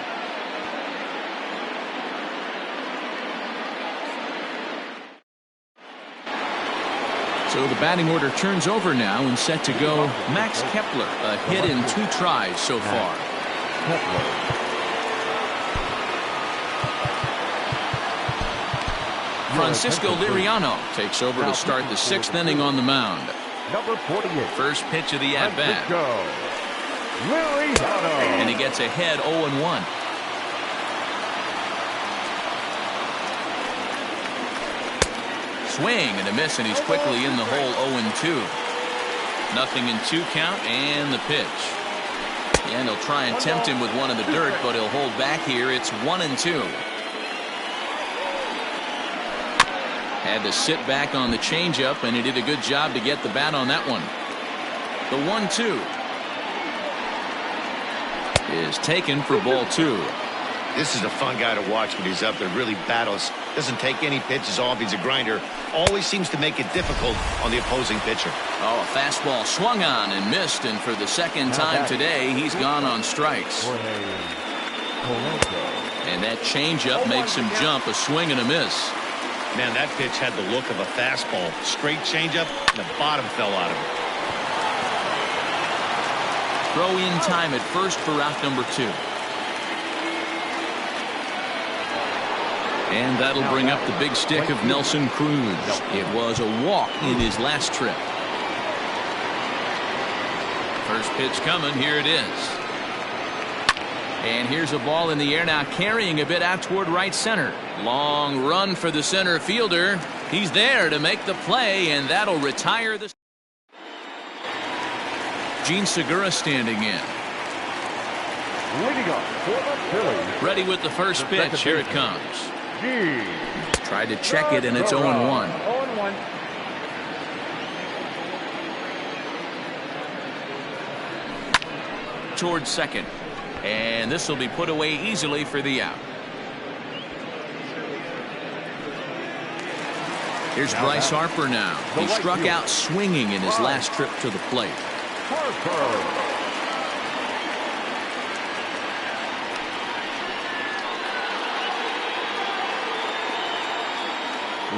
So the batting order turns over now, and set to go Max Kepler. A hit in 2 tries so far. Francisco Liriano takes over to start the 6th inning on the mound. Number 48. First pitch of the at-bat. And he gets ahead 0-1. Swing and a miss, and he's quickly in the hole. 0-2. Nothing in 2 count, and the pitch. And he'll try and tempt him with one in the dirt, but he'll hold back here. It's 1-2. Had to sit back on the changeup, and he did a good job to get the bat on that one. The 1-2 is taken for ball 2. This is a fun guy to watch when he's up there. Really battles. Doesn't take any pitches off. He's a grinder. Always seems to make it difficult on the opposing pitcher. Oh, a fastball swung on and missed, and for the 2nd time today, he's gone on strikes. And that changeup makes him jump. A swing and a miss. Man, that pitch had the look of a fastball. Straight changeup, and the bottom fell out of it. Throw in time at first for out number 2. And that'll bring up the big stick of Nelson Cruz. It was a walk in his last trip. First pitch coming. Here it is. And here's a ball in the air now, carrying a bit out toward right center. Long run for the center fielder. He's there to make the play, and that'll retire the. Gene Segura standing in. Leading up for the Phillies. Ready with the first pitch. Here it comes. Tried to check it, and it's 0-1. 0-1. Towards second. And this will be put away easily for the out. Here's Bryce Harper now. He struck out swinging in his last trip to the plate.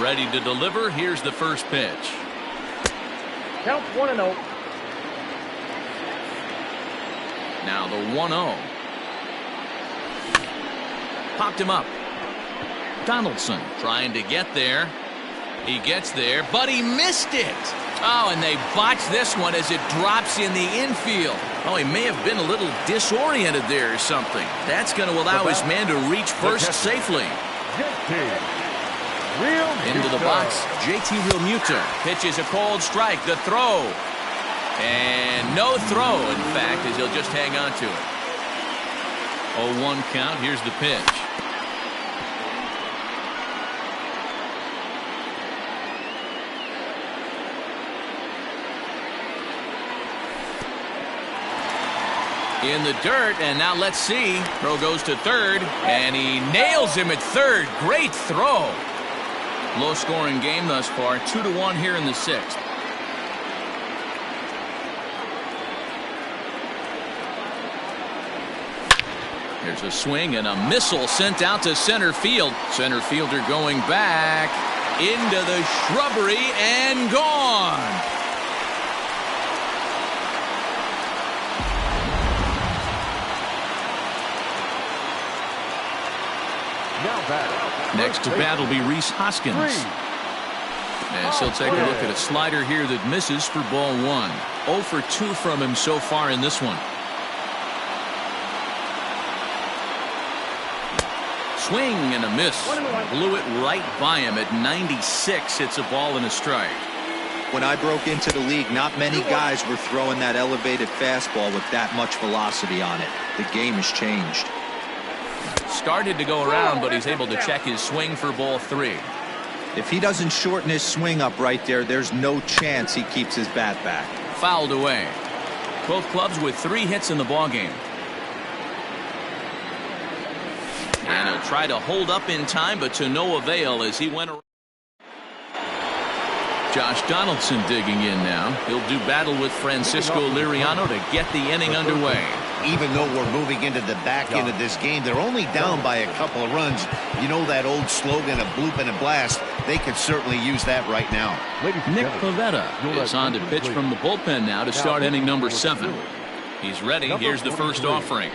Ready to deliver. Here's the first pitch. Count 1-0. Now the 1-0. Popped him up. Donaldson trying to get there. He gets there, but he missed it. Oh, and they botched this one as it drops in the infield. Oh, he may have been a little disoriented there or something. That's going to allow his man to reach first safely. Into the box, JT Realmuto pitches a cold strike. The throw. And no throw, in fact, as he'll just hang on to it. 0-1 count. Here's the pitch. In the dirt, and now let's see. Throw goes to third, and he nails him at third. Great throw. Low-scoring game thus far. 2-1 here in the sixth. Here's a swing and a missile sent out to center field. Center fielder going back into the shrubbery and gone. Next to bat will be Rhys Hoskins. As he'll take a look at a slider here that misses for ball one. 0 for 2 from him so far in this one. Swing and a miss. Blew it right by him at 96. It's a ball and a strike. When I broke into the league, not many guys were throwing that elevated fastball with that much velocity on it. The game has changed. Started to go around, but he's able to check his swing for ball 3. If he doesn't shorten his swing up right there, there's no chance he keeps his bat back. Fouled away. Both clubs with 3 hits in the ballgame. And he'll try to hold up in time, but to no avail as he went around. Josh Donaldson digging in now. He'll do battle with Francisco Liriano to get the inning underway. Even though we're moving into the back end of this game, they're only down by a couple of runs. You know that old slogan, a bloop and a blast? They could certainly use that right now. Nick Pivetta is on to pitch from the bullpen now to start inning number 7. He's ready. Here's the first offering.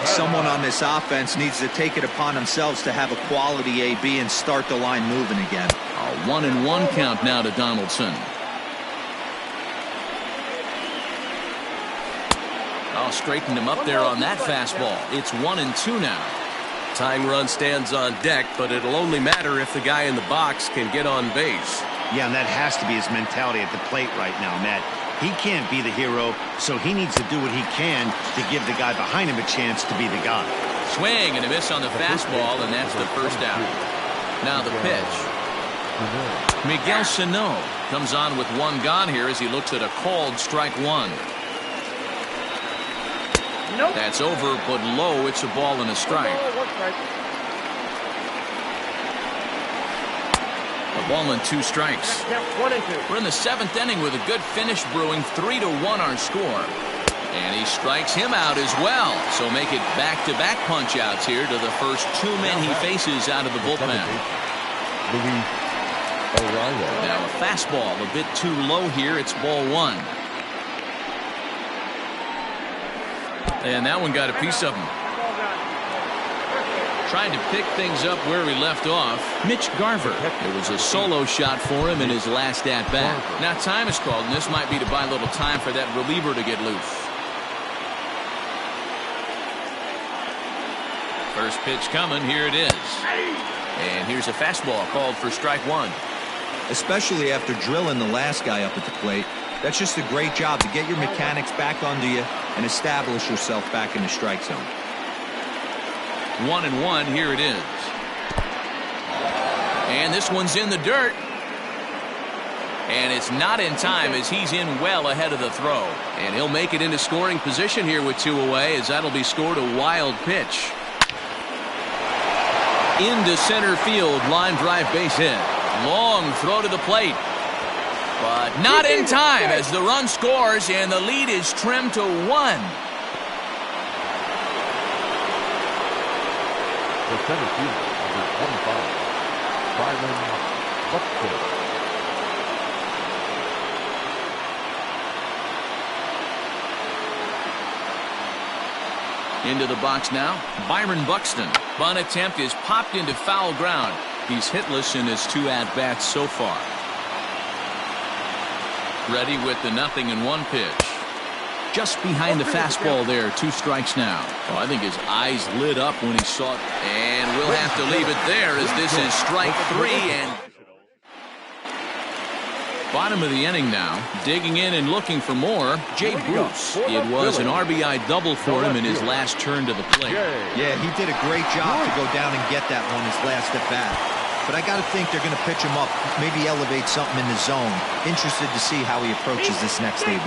Someone on this offense needs to take it upon themselves to have a quality AB and start the line moving again. A 1-1 count now to Donaldson. I'll straighten him up there on that fastball. It's 1-2 now. Tying run stands on deck, but it'll only matter if the guy in the box can get on base. Yeah, and that has to be his mentality at the plate right now, Matt. He can't be the hero, so he needs to do what he can to give the guy behind him a chance to be the guy. Swing and a miss on the fastball, and that's the first out. Now the pitch. Miguel Sano comes on with 1 gone here as he looks at a called strike 1. Nope. That's over, but low. It's a ball and a strike. A ball and 2 strikes. We're in the 7th inning with a good finish brewing. 3-1 our score. And he strikes him out as well. So make it back-to-back punch-outs here to the first 2 men he faces out of the bullpen. Now a fastball a bit too low here. It's ball 1. And that one got a piece of him. Trying to pick things up where we left off. Mitch Garver. It was a solo shot for him in his last at-bat. Now time is called, and this might be to buy a little time for that reliever to get loose. First pitch coming. Here it is. And here's a fastball called for strike 1. Especially after drilling the last guy up at the plate. That's just a great job to get your mechanics back under you and establish yourself back in the strike zone. 1-1. Here it is. And this one's in the dirt. And it's not in time as he's in well ahead of the throw. And he'll make it into scoring position here with 2 away as that'll be scored a wild pitch. Into center field, line drive base hit. Long throw to the plate. But not in time as the run scores and the lead is trimmed to 1. The center fielder, number 25, Byron Buxton. Into the box now, Byron Buxton. Bunt attempt is popped into foul ground. He's hitless in his 2 at-bats so far. Ready with the 0-1 pitch. Just behind the fastball there, 2 strikes now. Oh, I think his eyes lit up when he saw it. And we'll have to leave it there as this is strike 3. And bottom of the inning now, digging in and looking for more, Jay Bruce. It was an RBI double for him in his last turn to the plate. Yeah, he did a great job to go down and get that one his last at bat. But I got to think they're going to pitch him up, maybe elevate something in the zone. Interested to see how he approaches this next AB.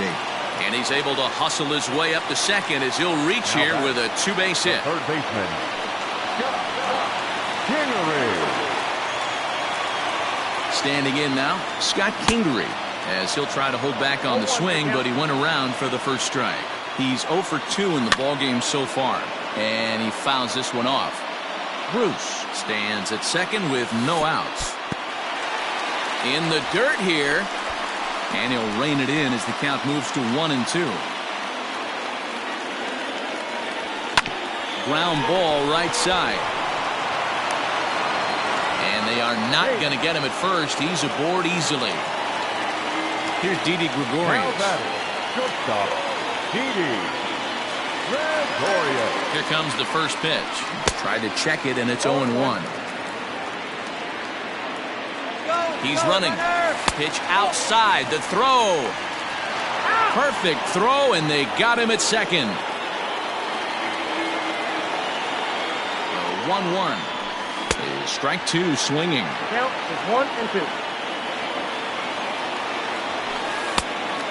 And he's able to hustle his way up to second as he'll reach here with a 2-base hit. Third baseman, Kingery. Standing in now, Scott Kingery, as he'll try to hold back on the swing, but he went around for the first strike. He's 0 for 2 in the ballgame so far, and he fouls this one off. Bruce stands at second with no outs. In the dirt here, and he'll rein it in as the count moves to 1-2. Ground ball right side. And they are not going to get him at first. He's aboard easily. Here's Didi Gregorius. Shortstop, Didi Gregorius. Here comes the first pitch. Tried to check it, and it's 0-1. He's running. Pitch outside. The throw. Perfect throw, and they got him at second. 1-1. Strike 2 swinging. Count is 1-2.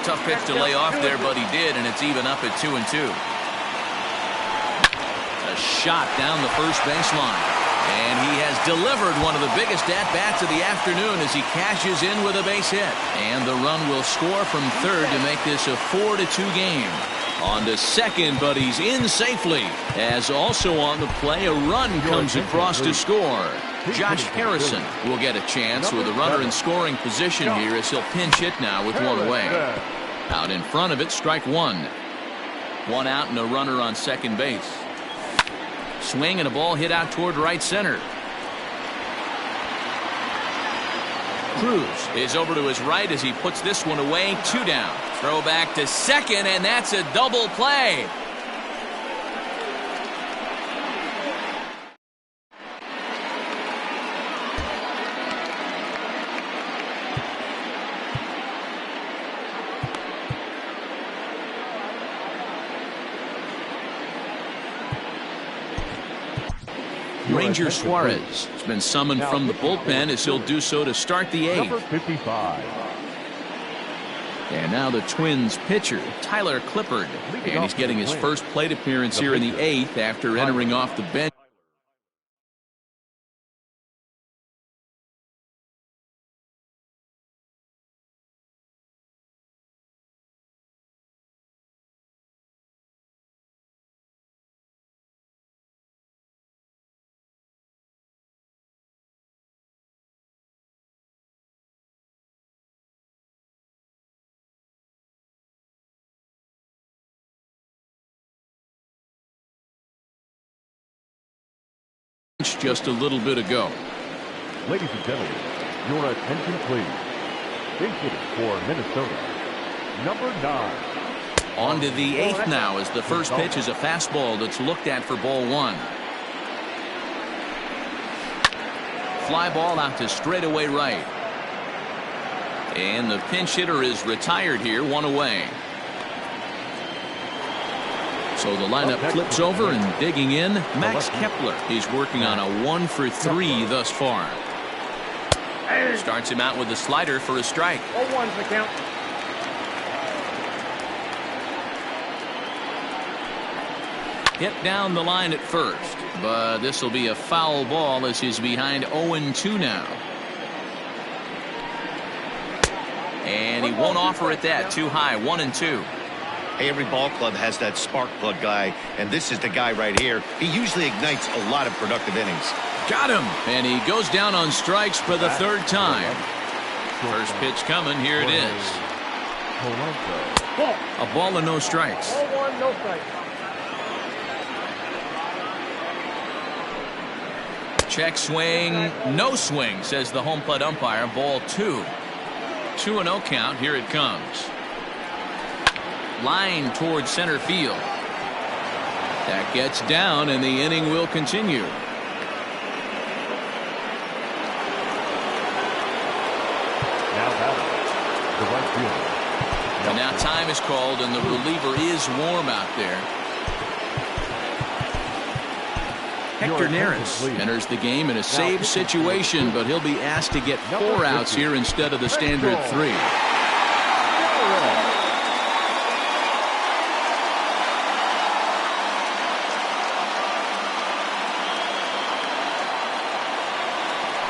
Tough pitch to lay off there, but he did, and it's even up at 2-2. A shot down the first baseline. And he has delivered one of the biggest at-bats of the afternoon as he cashes in with a base hit. And the run will score from third to make this a 4-2 game. On to second, but he's in safely. As also on the play, a run comes across to score. Josh Harrison will get a chance with a runner in scoring position here as he'll pinch hit now with 1 away. Out in front of it, strike 1. 1 out and a runner on second base. Swing and a ball hit out toward right center. Cruz is over to his right as he puts this one away. 2 down. Throw back to second, and that's a double play. Ranger Suarez has been summoned from the bullpen as he'll do so to start the 8th. Number 55. And now the Twins pitcher, Tyler Clippard. And he's getting his first plate appearance here in the 8th after entering off the bench. Just a little bit ago. Ladies and gentlemen, your attention please. Base hitter for Minnesota, number 9. On to the 8th now as the first pitch is a fastball that's looked at for ball 1. Fly ball out to straightaway right. And the pinch hitter is retired here, 1 away. So the lineup flips over and digging in, Max Kepler. He's working on a 1 for 3 thus far. Starts him out with a slider for a strike. 0-1's the count. Hit down the line at first, but this will be a foul ball as he's behind 0-2 now. And he won't offer it that. Too high. 1-2. Hey, every ball club has that spark plug guy, and this is the guy right here. He usually ignites a lot of productive innings. Got him. And he goes down on strikes for the third time. First pitch coming. Here it is. A ball and no strikes. 0-1, no strikes. Check swing. No swing, says the home plate umpire. Ball 2. 2-0 count. Here it comes. Line towards center field. That gets down, and the inning will continue. Now batting, the right fielder. And now time is called, and the reliever is warm out there. Hector Neris enters the game in a save situation, but he'll be asked to get 4 outs here instead of the standard 3.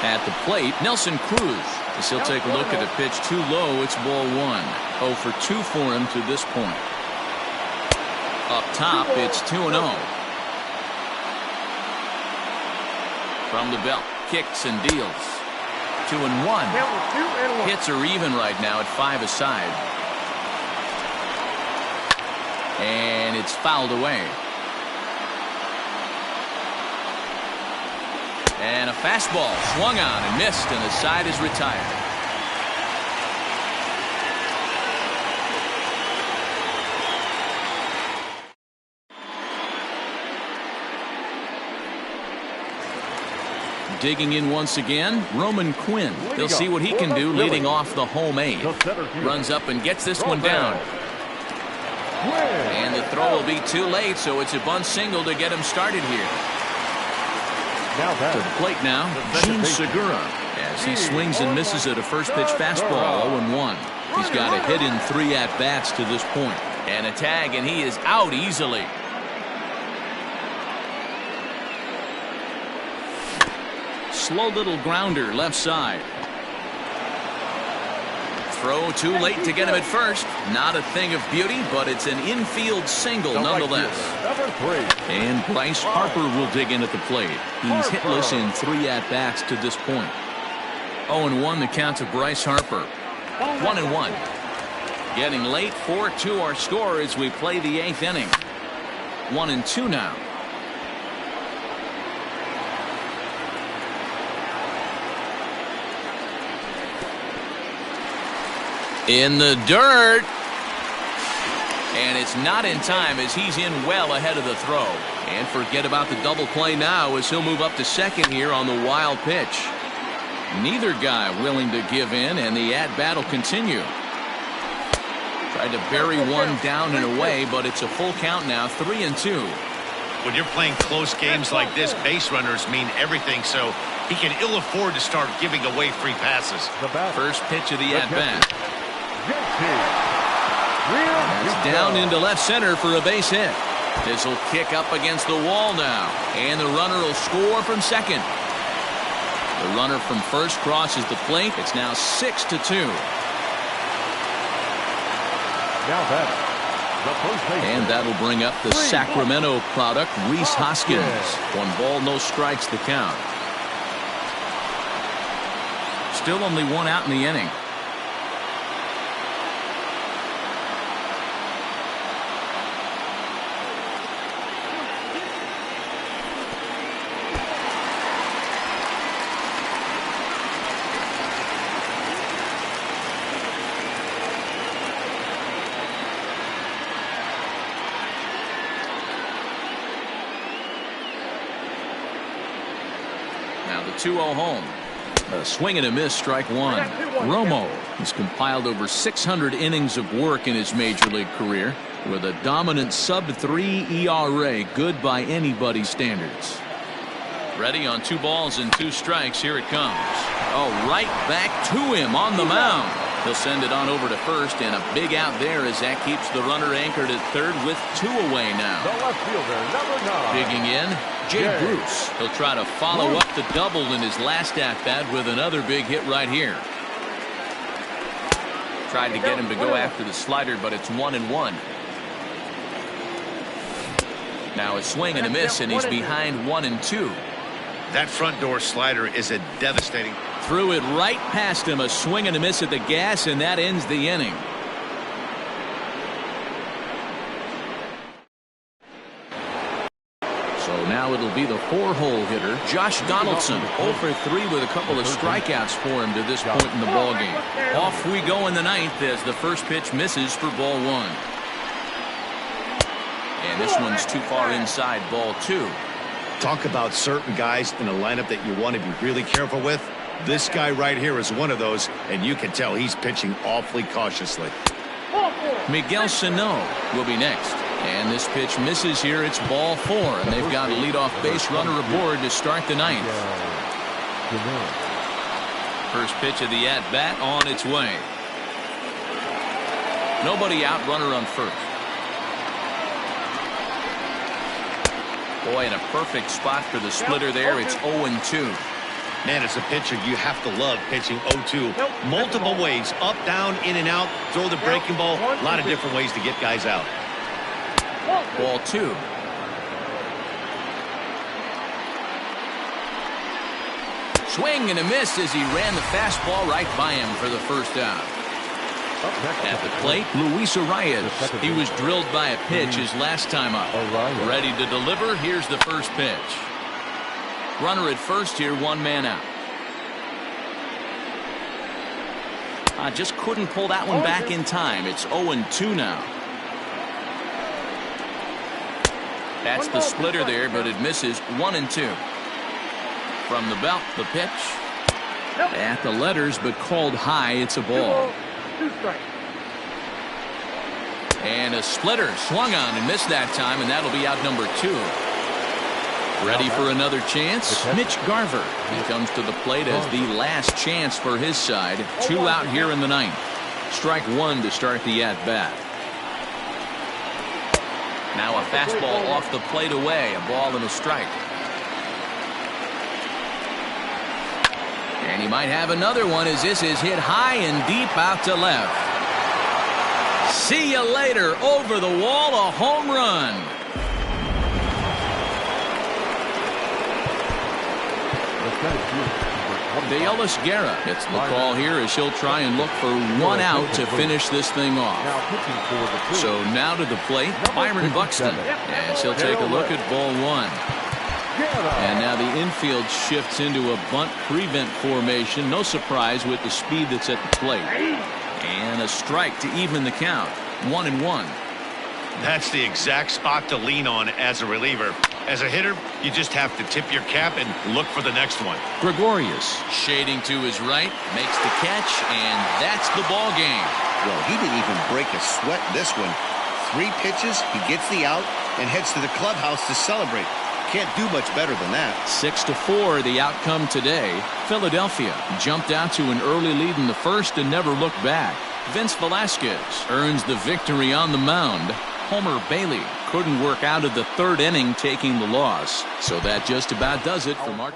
At the plate, Nelson Cruz. As he'll take a look at the pitch too low, it's ball 1. 0 for 2 for him to this point. Up top, it's 2-0. From the belt, kicks and deals. 2-1. Hits are even right now at 5 aside. And it's fouled away. And a fastball swung on and missed, and the side is retired. Digging in once again, Roman Quinn. They'll see what he can do leading off the home 8. Runs up and gets this one down. And the throw will be too late, so it's a bunt single to get him started here. To the plate now, Gene Segura, as he swings and misses at a first pitch fastball. 0-1. He's got a hit in 3 at-bats to this point. And a tag, and he is out easily. Slow little grounder left side. Throw too late to get him at first. Not a thing of beauty, but it's an infield single nonetheless. And Bryce Harper will dig in at the plate. He's hitless in 3 at-bats to this point. 0-1 the count to Bryce Harper. 1-1. Getting late, 4-2 our score as we play the 8th inning. 1-2 now. In the dirt. And it's not in time as he's in well ahead of the throw. And forget about the double play now as he'll move up to second here on the wild pitch. Neither guy willing to give in, and the at-bat will continue. Tried to bury one down and away, but it's a full count now, 3-2. When you're playing close games like this, base runners mean everything, so he can ill afford to start giving away free passes. First pitch of the at-bat. That's down into left center for a base hit. This will kick up against the wall now, and the runner will score from second. The runner from first crosses the plate. It's now 6-2. And that'll bring up the Sacramento product, Rhys Hoskins. 1 ball, no strikes the count. Still only 1 out in the inning. Now the 2-0 home. A swing and a miss, strike 1. Romo has compiled over 600 innings of work in his major league career with a dominant sub-3 ERA, good by anybody's standards. Ready on 2 balls and 2 strikes. Here it comes. Oh, right back to him on the mound. He'll send it on over to first, and a big out there as that keeps the runner anchored at third with 2 away now. The left fielder, number 9. Digging in, Jay Bruce. He'll try to follow up the double in his last at-bat with another big hit right here. Tried to get him to go after the slider, but it's 1-1. Now a swing and a miss, and he's behind 1-2. That front door slider is a devastating. Threw it right past him, a swing and a miss at the gas, and that ends the inning. So now it'll be the 4-hole hitter, Josh Donaldson, 0 for 3 with a couple of strikeouts for him to this point in the ballgame. Off we go in the 9th as the first pitch misses for ball 1. And this one's too far inside, ball 2. Talk about certain guys in a lineup that you want to be really careful with. This guy right here is one of those, and you can tell he's pitching awfully cautiously. Miguel Sano will be next. And this pitch misses here. It's ball 4, and they've got a leadoff base runner aboard to start the 9th. First pitch of the at-bat on its way. Nobody out, runner on first. Boy, in a perfect spot for the splitter there. It's 0-2. Man, as a pitcher, you have to love pitching 0-2. Multiple ways, up, down, in and out, throw the breaking ball. A lot of different ways to get guys out. Ball 2. Swing and a miss as he ran the fastball right by him for the first out. At the plate, Luis Arias. He was drilled by a pitch his last time up. Ready to deliver. Here's the first pitch. Runner at first here, 1 man out. Just couldn't pull that one back in time. It's 0-2 now. That's the splitter there, but it misses. 1-2. From the belt, the pitch. At the letters, but called high. It's a ball. 2 strikes. And a splitter swung on and missed that time, and that'll be out number 2. Ready for another chance? Mitch Garver. He comes to the plate as the last chance for his side. 2 out here in the 9th. Strike 1 to start the at-bat. Now a fastball off the plate away. A ball and a strike. And he might have another one as this is hit high and deep out to left. See you later. Over the wall, a home run. De Ellis Guerra gets the call here as he'll try and look for 1 out to finish this thing off. So now to the plate, Byron Buxton, as he'll take a look at ball 1. And now the infield shifts into a bunt prevent formation. No surprise with the speed that's at the plate. And a strike to even the count. 1-1. That's the exact spot to lean on as a reliever. As a hitter, you just have to tip your cap and look for the next one. Gregorius shading to his right, makes the catch, and that's the ball game. Well, he didn't even break a sweat in this one. 3 pitches, he gets the out, and heads to the clubhouse to celebrate. Can't do much better than that. 6-4 the outcome today. Philadelphia jumped out to an early lead in the first and never looked back. Vince Velasquez earns the victory on the mound. Homer Bailey couldn't work out of the 3rd inning, taking the loss. So that just about does it for Mark.